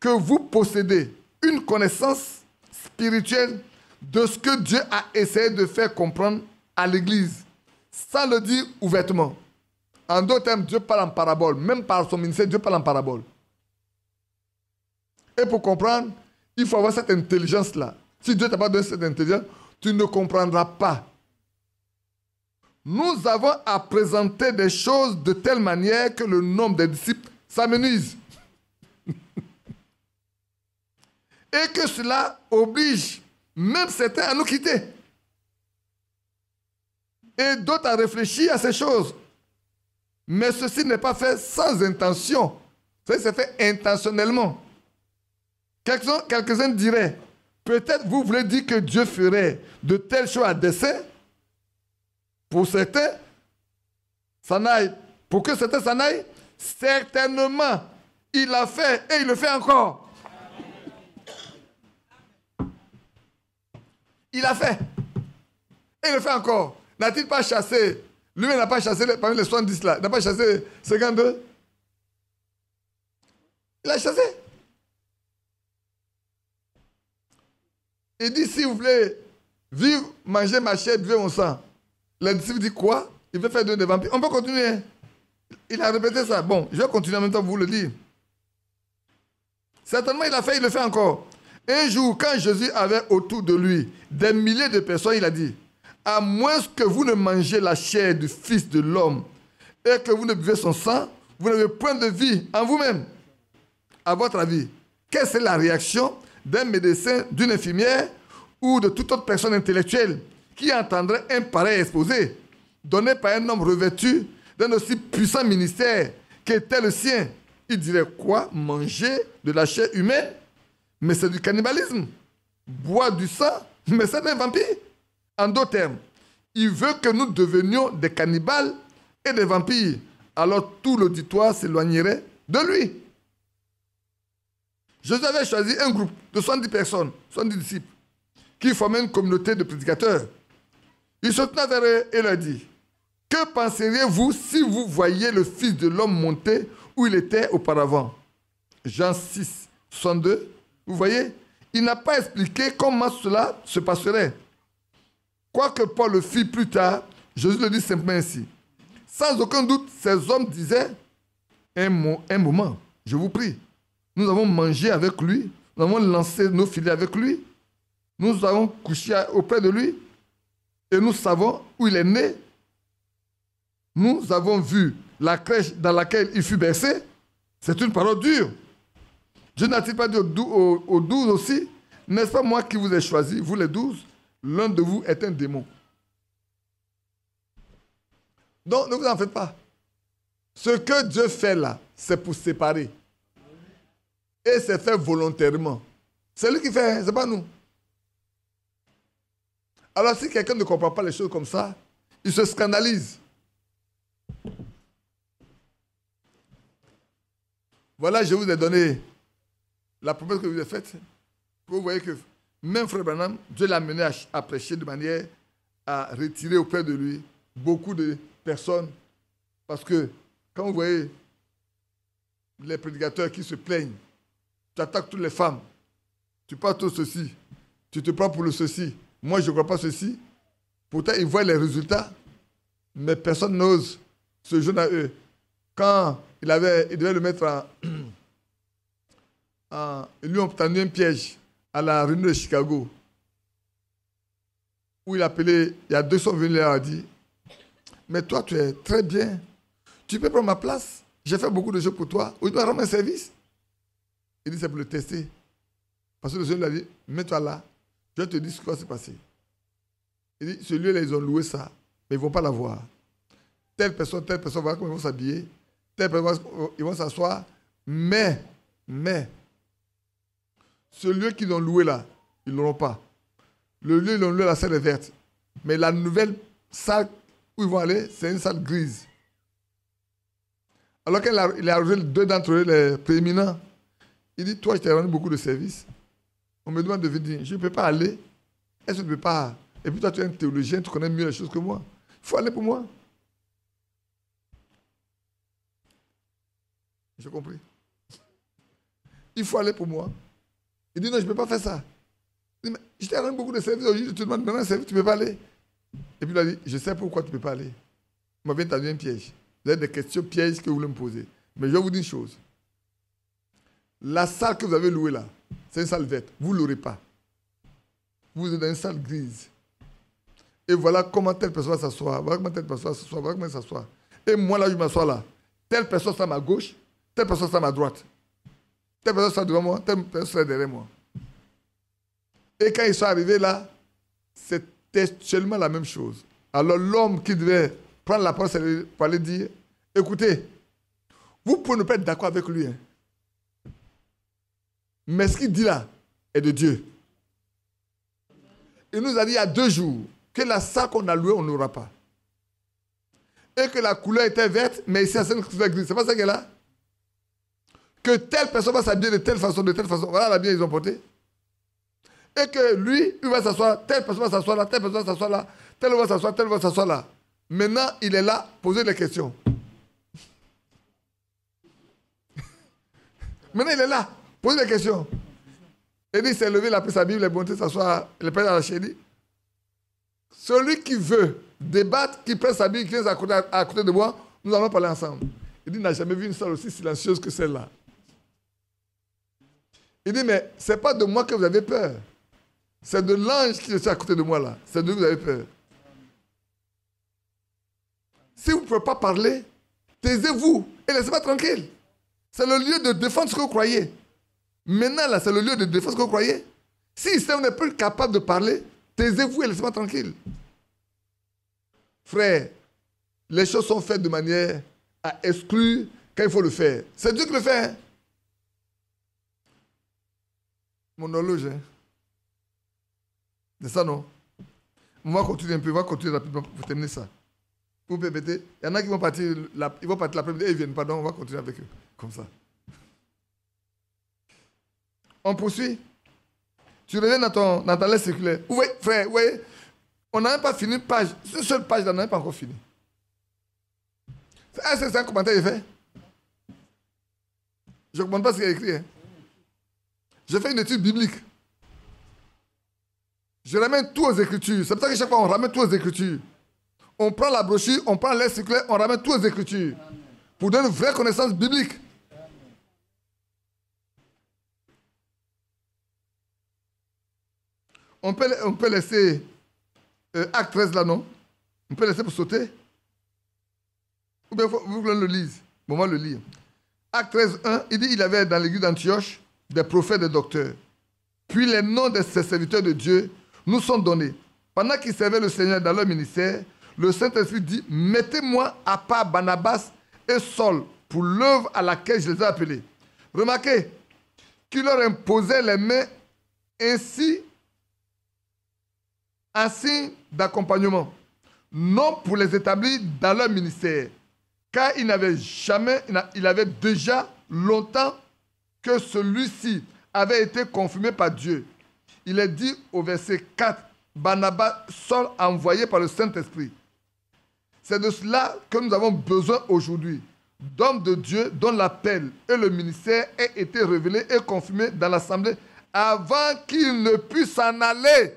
que vous possédez une connaissance spirituelle de ce que Dieu a essayé de faire comprendre à l'Église, sans le dire ouvertement. En d'autres termes, Dieu parle en parabole. Même par son ministère, Dieu parle en parabole. Et pour comprendre, il faut avoir cette intelligence-là. Si Dieu ne t'a pas donné cette intelligence, tu ne comprendras pas. Nous avons à présenter des choses de telle manière que le nombre des disciples s'amenuise. Et que cela oblige même certains à nous quitter. Et d'autres à réfléchir à ces choses. Mais ceci n'est pas fait sans intention. C'est fait intentionnellement. Quelques-uns diraient, peut-être vous voulez dire que Dieu ferait de telles choses à dessein. Pour certains, pour que certains s'en aillent, certainement, il l'a fait et il le fait encore. Il a fait. Et il le fait encore. N'a-t-il pas chassé? Lui-même n'a pas chassé parmi les 70 là. Il n'a pas chassé 52. Il a chassé. Il dit, si vous voulez vivre, manger ma chair, buvez mon sang. Les disciples disent quoi? Il veut faire des vampires. On peut continuer. Il a répété ça. Bon, je vais continuer en même temps pour vous le dire. Certainement, il a fait, il le fait encore. Un jour, quand Jésus avait autour de lui des milliers de personnes, il a dit, à moins que vous ne mangez la chair du Fils de l'homme et que vous ne buvez son sang, vous n'avez point de vie en vous-même. À votre avis, quelle est la réaction d'un médecin, d'une infirmière ou de toute autre personne intellectuelle qui entendrait un pareil exposé donné par un homme revêtu d'un aussi puissant ministère qu'était le sien? Il dirait quoi? Manger de la chair humaine? Mais c'est du cannibalisme. Boire du sang? Mais c'est un vampire. En d'autres termes, il veut que nous devenions des cannibales et des vampires. Alors tout l'auditoire s'éloignerait de lui. Jésus avait choisi un groupe de 70 personnes, 70 disciples, qui formaient une communauté de prédicateurs. Il se tourna vers eux et leur dit, « Que penseriez-vous si vous voyiez le Fils de l'homme monter où il était auparavant ?» Jean 6, 62. Vous voyez, il n'a pas expliqué comment cela se passerait. Quoique Paul le fit plus tard, Jésus le dit simplement ainsi. Sans aucun doute, ces hommes disaient, un moment, je vous prie. Nous avons mangé avec lui, nous avons lancé nos filets avec lui, nous avons couché auprès de lui, et nous savons où il est né. Nous avons vu la crèche dans laquelle il fut bercé. C'est une parole dure. Dieu n'a-t-il pas dit aux 12 aussi, n'est-ce pas moi qui vous ai choisi, vous les 12, l'un de vous est un démon. Donc, ne vous en faites pas. Ce que Dieu fait là, c'est pour séparer. Et c'est fait volontairement. C'est lui qui fait, ce n'est pas nous. Alors si quelqu'un ne comprend pas les choses comme ça, il se scandalise. Voilà, je vous ai donné la promesse que je vous ai faite. Vous voyez que même Frère Branham, Dieu l'a mené à prêcher de manière à retirer auprès de lui beaucoup de personnes. Parce que quand vous voyez les prédicateurs qui se plaignent, tu attaques toutes les femmes, tu parles tout ceci, tu te prends pour le ceci, moi je ne crois pas ceci. Pourtant, ils voient les résultats, mais personne n'ose se joindre à eux. Quand il devait le mettre ils lui ont tendu un piège à la réunion de Chicago, où il appelait, il y a 200 venus là, il a dit, mais toi tu es très bien, tu peux prendre ma place, j'ai fait beaucoup de choses pour toi, ou tu dois rendre un service. Il dit, c'est pour le tester. Parce que le Seigneur lui a dit, mets-toi là, je vais te dire ce qui va se passer. Il dit, celui-là, ils ont loué ça, mais ils ne vont pas l'avoir. Telle personne, voilà comment ils vont s'habiller, telle personne, ils vont s'asseoir, mais, ce lieu qu'ils ont loué là, ils ne l'auront pas. Le lieu, ils l'ont loué, la salle est verte. Mais la nouvelle salle où ils vont aller, c'est une salle grise. Alors qu'il a arrivé deux d'entre eux, les prééminents, il dit, toi, je t'ai rendu beaucoup de services. On me demande de venir. Je ne peux pas aller. Est-ce que tu ne peux pas? Et puis toi, tu es un théologien, tu connais mieux les choses que moi. Il faut aller pour moi. J'ai compris. il faut aller pour moi. Il dit, non, je ne peux pas faire ça. Il dit, mais je t'ai rendu beaucoup de services aujourd'hui, je te demande maintenant un service, tu ne peux pas aller. Et puis il a dit, je sais pourquoi tu ne peux pas aller. Moi, viens t'amener un piège. Vous avez des questions pièges que vous voulez me poser. Mais je vais vous dire une chose. La salle que vous avez louée là, c'est une salle verte. Vous ne l'aurez pas. Vous êtes dans une salle grise. Et voilà comment telle personne va s'asseoir. Voilà comment telle personne va s'asseoir. Voilà comment elle s'assoit. Et moi, là, je m'assois là. Telle personne sera à ma gauche. Telle personne sera à ma droite. Telle personne sera devant moi. Telle personne sera derrière moi. Et quand ils sont arrivés là, c'était seulement la même chose. Alors l'homme qui devait prendre la parole pour aller dire, écoutez, vous pouvez ne pas être d'accord avec lui. Hein. Mais ce qu'il dit là est de Dieu. Il nous a dit il y a 2 jours que la salle qu'on a louée, on n'aura pas. Et que la couleur était verte, mais ici, c'est une couleur grise. C'est pas ça qu'elle est là? Que telle personne va s'habiller de telle façon, de telle façon. Voilà la bien ils ont porté. Et que lui, il va s'asseoir, telle personne va s'asseoir là, telle personne va s'asseoir là, telle va s'asseoir, telle va s'asseoir là. Maintenant, il est là, poser des questions. Maintenant, il est là, poser des questions. Et il s'est levé, il a pris sa Bible, il est monté s'asseoir, il est prêt à la chérie. Celui qui veut débattre, qui prend sa Bible, qui vient à côté de moi, nous allons parler ensemble. Il dit, il n'a jamais vu une salle aussi silencieuse que celle-là. Il dit, mais ce n'est pas de moi que vous avez peur. C'est de l'ange qui est à côté de moi là. C'est de lui que vous avez peur. Si vous ne pouvez pas parler, taisez-vous et laissez-moi tranquille. C'est le lieu de défendre ce que vous croyez. Maintenant, là, c'est le lieu de défendre ce que vous croyez. Si vous n'êtes plus capable de parler, taisez-vous et laissez-moi tranquille. Frère, les choses sont faites de manière à exclure quand il faut le faire. C'est Dieu qui le fait. Hein? Mon horloge, hein? C'est ça, non? On va continuer un peu, on va continuer rapidement pour terminer ça. Vous permettez? Il y en a qui vont partir, ils vont partir l'après-midi et ils viennent, pardon, on va continuer avec eux. Comme ça. On poursuit. Tu reviens dans ta lettre circulaire. Oui, frère, oui. On n'a même pas fini une page. Une seule page, on n'a même pas encore fini. C'est un commentaire que j'ai fait. Je ne comprends pas ce qu'il y a écrit. Hein. J'ai fait une étude biblique. Je ramène tout aux Écritures. C'est pour ça que chaque fois, on ramène tout aux Écritures. On prend la brochure, on prend l'air circulaire, on ramène tout aux Écritures. Pour donner une vraie connaissance biblique. On peut laisser Acte 13 là, non? On peut laisser pour sauter? Ou bien vous voulez le lire? Bon, moi le lire. Acte 13, 1, il dit il avait dans l'église d'Antioche des prophètes et des docteurs. Puis les noms de ces serviteurs de Dieu nous sont donnés. Pendant qu'ils servaient le Seigneur dans leur ministère, le Saint-Esprit dit, mettez-moi à part Barnabas et Saul pour l'œuvre à laquelle je les ai appelés. Remarquez qu'il leur imposait les mains ainsi en signe d'accompagnement, non pour les établir dans leur ministère, car il avait déjà longtemps que celui-ci avait été confirmé par Dieu. Il est dit au verset 4, Barnabas, Saul envoyé par le Saint-Esprit. C'est de cela que nous avons besoin aujourd'hui, d'hommes de Dieu dont l'appel et le ministère aient été révélés et confirmés dans l'Assemblée avant qu'ils ne puissent s'en aller.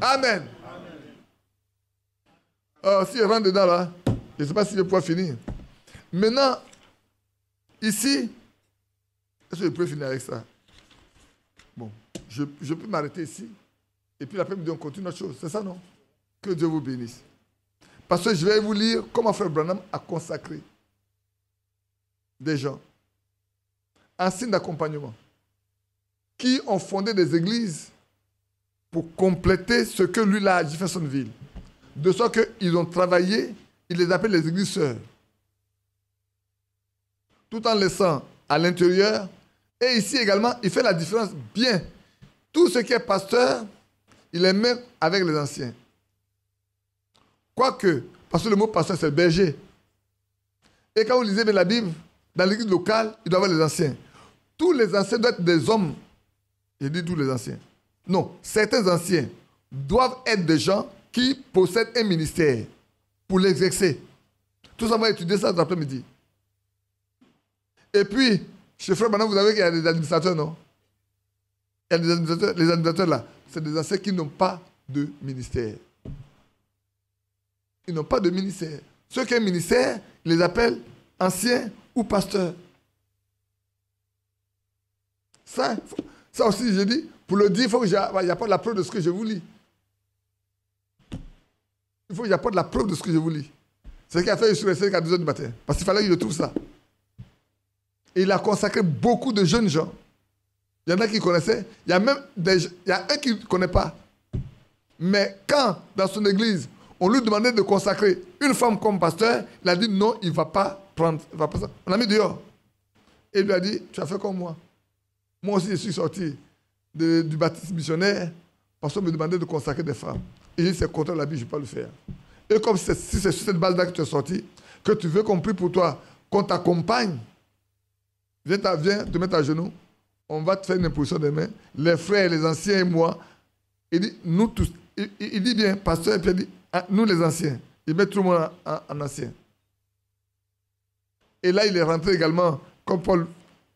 Amen. Si je rentre dedans là, je ne sais pas si je vais pouvoir finir. Maintenant, ici, est-ce que je peux finir avec ça? Bon, je peux m'arrêter ici. Et puis l'après-midi, on continue autre chose. C'est ça, non? Que Dieu vous bénisse. Parce que je vais vous lire comment Frère Branham a consacré des gens en signe d'accompagnement qui ont fondé des églises pour compléter ce que lui a à Jeffersonville. De sorte qu'ils ont travaillé, il les appelle les églises sœurs. Tout en laissant à l'intérieur. Et ici également, il fait la différence bien. Tout ce qui est pasteur, il les met avec les anciens. Quoique, parce que le mot pasteur, c'est berger. Et quand vous lisez bien la Bible, dans l'église locale, il doit y avoir les anciens. Tous les anciens doivent être des hommes. Je dis tous les anciens. Non, certains anciens doivent être des gens qui possèdent un ministère pour l'exercer. Tout ça, on va étudier ça cet après-midi. Et puis, chez Frère Branham, vous savez qu'il y a des administrateurs, non? Il y a des animateurs, les animateurs là, c'est des anciens qui n'ont pas de ministère. Ils n'ont pas de ministère. Ceux qui ont un ministère, ils les appellent anciens ou pasteurs. Ça aussi, je dis, pour le dire, il faut que j'apporte la preuve de ce que je vous lis. Il faut que j'apporte la preuve de ce que je vous lis. C'est ce qu'il a fait sur les 5 à 2 heures du matin. Parce qu'il fallait que je trouve ça. Et il a consacré beaucoup de jeunes gens. Il y en a qui connaissaient. Il y a même il y a un qui ne connaît pas. Mais quand, dans son église, on lui demandait de consacrer une femme comme pasteur, il a dit non, il ne va pas prendre. On l'a mis dehors. Et il lui a dit, tu as fait comme moi. Moi aussi, je suis sorti du baptême missionnaire. Parce qu'on me demandait de consacrer des femmes. Et j'ai dit, c'est contre la Bible, je ne vais pas le faire. Et comme si c'est sur cette base-là que tu es sorti, que tu veux qu'on prie pour toi, qu'on t'accompagne, viens te mettre à genoux, on va te faire une imposition des mains, les frères, les anciens et moi. Il dit, nous tous, il dit bien, pasteur, et puis il dit, nous les anciens. Il met tout le monde en ancien. Et là, il est rentré également, comme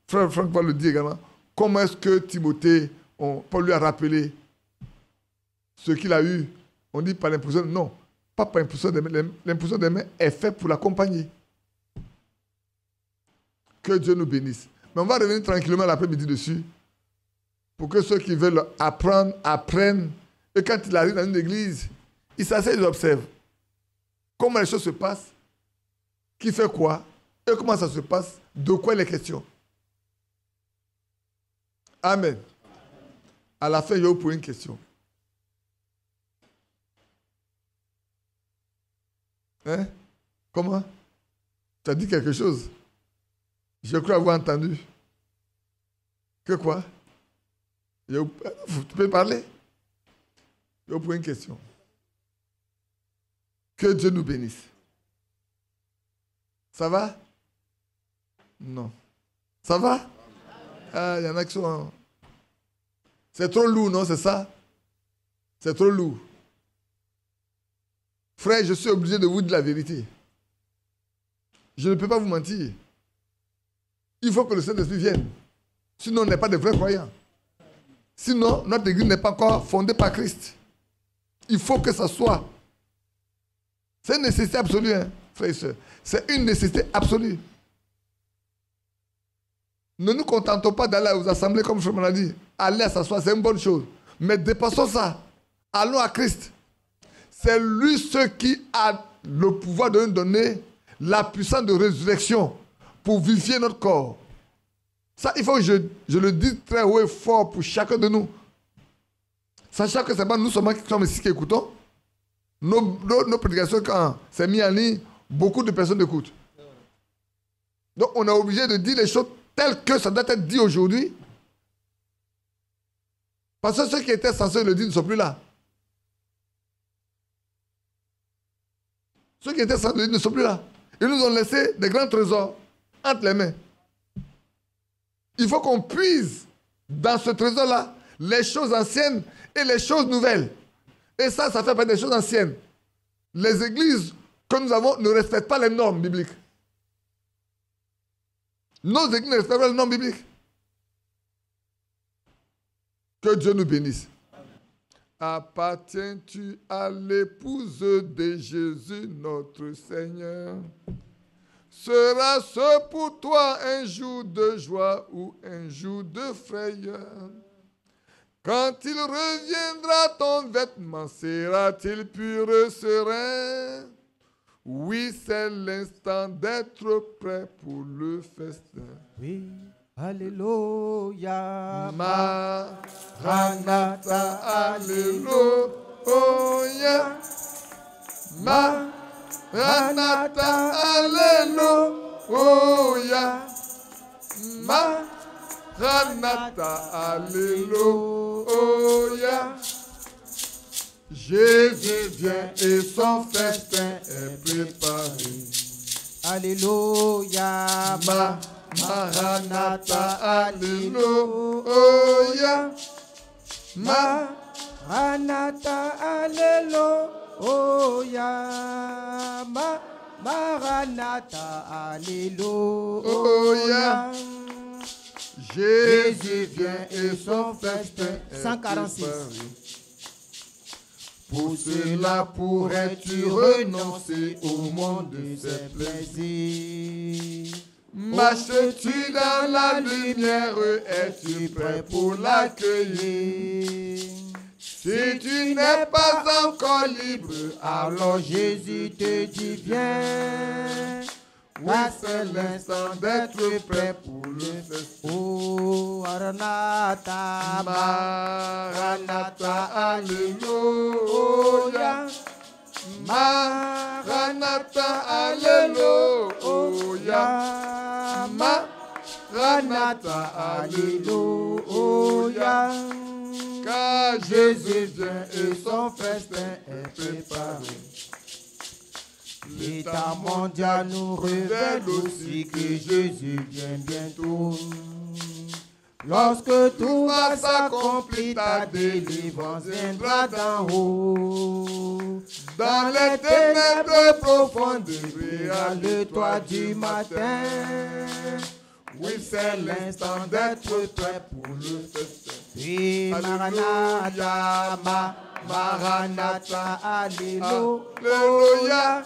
frère Franck Paul le dit également, comment est-ce que Timothée, Paul lui a rappelé ce qu'il a eu. On dit par l'imposition, non, pas par l'imposition des mains. L'imposition des mains est faite pour l'accompagner. Que Dieu nous bénisse. Mais on va revenir tranquillement l'après-midi dessus, pour que ceux qui veulent apprendre, apprennent. Et quand il arrive dans une église, il s'assied et il observe comment les choses se passent, qui fait quoi, et comment ça se passe, de quoi il est question. Amen. À la fin, je vais vous poser une question. Hein? Comment? Tu as dit quelque chose? Je crois avoir entendu. Que quoi? Tu peux parler? Je vais vous poser une question. Que Dieu nous bénisse. Ça va? Non. Ça va? Ah, il y en a qui sont... C'est trop lourd, non? C'est ça? C'est trop lourd. Frère, je suis obligé de vous dire la vérité. Je ne peux pas vous mentir. Il faut que le Saint-Esprit vienne. Sinon, on n'est pas des vrais croyants. Sinon, notre église n'est pas encore fondée par Christ. Il faut que ça soit. C'est une nécessité absolue, hein, frères et sœurs. C'est une nécessité absolue. Ne nous contentons pas d'aller aux assemblées, comme je m'en ai dit. Aller à s'asseoir, c'est une bonne chose. Mais dépassons ça. Allons à Christ. C'est lui ce qui a le pouvoir de nous donner la puissance de résurrection pour vivifier notre corps. Ça, il faut que je le dise très haut et fort pour chacun de nous. Sachant que ce n'est pas nous seulement qui sommes ici qui écoutons. Nos prédications, quand c'est mis en ligne, beaucoup de personnes écoutent. Donc, on est obligé de dire les choses telles que ça doit être dit aujourd'hui. Parce que ceux qui étaient censés le dire ne sont plus là. Ceux qui étaient censés le dire ne sont plus là. Ils nous ont laissé des grands trésors entre les mains. Il faut qu'on puise dans ce trésor-là les choses anciennes et les choses nouvelles. Et ça fait partie des choses anciennes. Les églises que nous avons ne respectent pas les normes bibliques. Nos églises ne respectent pas les normes bibliques. Que Dieu nous bénisse. Appartiens-tu à l'épouse de Jésus, notre Seigneur? Sera ce pour toi un jour de joie ou un jour de frayeur? Quand il reviendra, ton vêtement sera-t-il pur et serein? Oui, c'est l'instant d'être prêt pour le festin. Oui, alléluia. Maranatha, alléluia. Maranatha, alléluia. Maranatha, alléluia. Jésus vient et son festin est préparé. Alléluia. Maranatha, alléluia. Maranatha, alléluia. Maranatha, alléluia. Jésus vient et son festin est 146. préparé. Pour cela pourrais-tu renoncer au monde de ses plaisirs? Marches-tu dans la lumière, es-tu prêt pour l'accueillir? Si tu n'es pas encore libre, alors Jésus te dit viens. Oui, c'est l'instant d'être prêt pour le festin. Oh, Maranatha, Maranatha, Alléluia. Maranatha, Alléluia. Maranatha, Alléluia. Car Jésus vient et son festin est préparé. L'État mondial nous révèle aussi que Jésus vient bientôt. Lorsque tout va s'accomplir, ta délivrance viendra d'en haut. Dans les ténèbres profondes, brillera le toit du matin. Oui, c'est l'instant d'être prêt pour le festin. oui, Maranatha, Maranatha, Alléluia.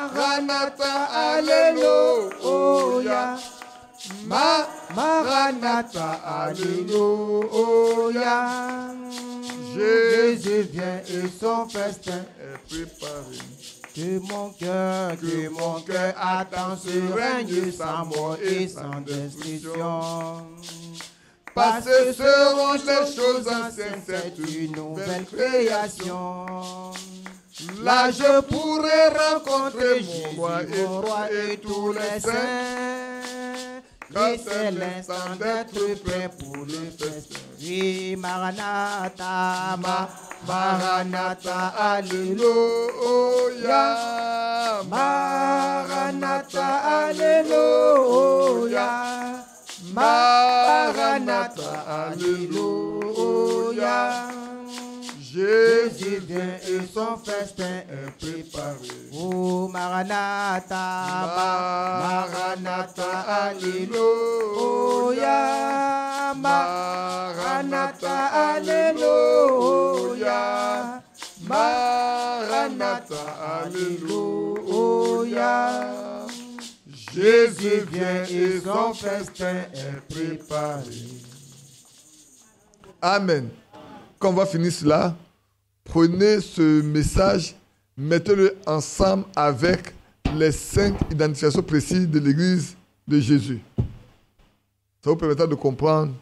Maranatha, Alléluia. Maranatha, Alléluia. Jésus vient et son festin est préparé. que mon cœur attend ce règne sans mort et sans destruction. Parce que seront les choses anciennes, c'est une nouvelle création. Là je pourrai rencontrer mon roi et tous les saints. Car c'est l'instant d'être prêt pour le festin. oui, Maranatha, Maranatha, Alléluia. Maranatha, Alléluia. Maranatha, Alléluia. Jésus vient et son festin est préparé. oh, Maranatha, Maranatha, Alléluia. Maranatha, Alléluia. Maranatha, Alléluia. Jésus vient et son festin est préparé. Amen. Quand on va finir cela, prenez ce message, mettez-le ensemble avec les 5 identifications précises de l'Église de Jésus. Ça vous permettra de comprendre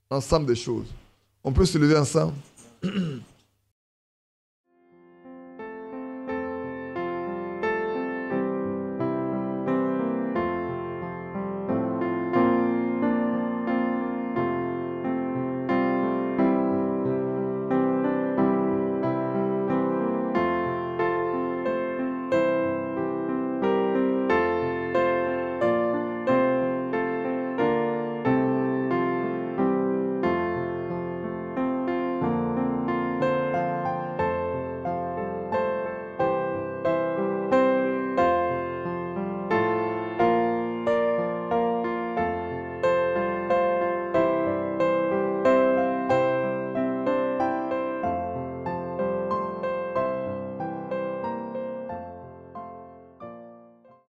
ensemble des choses. On peut se lever ensemble.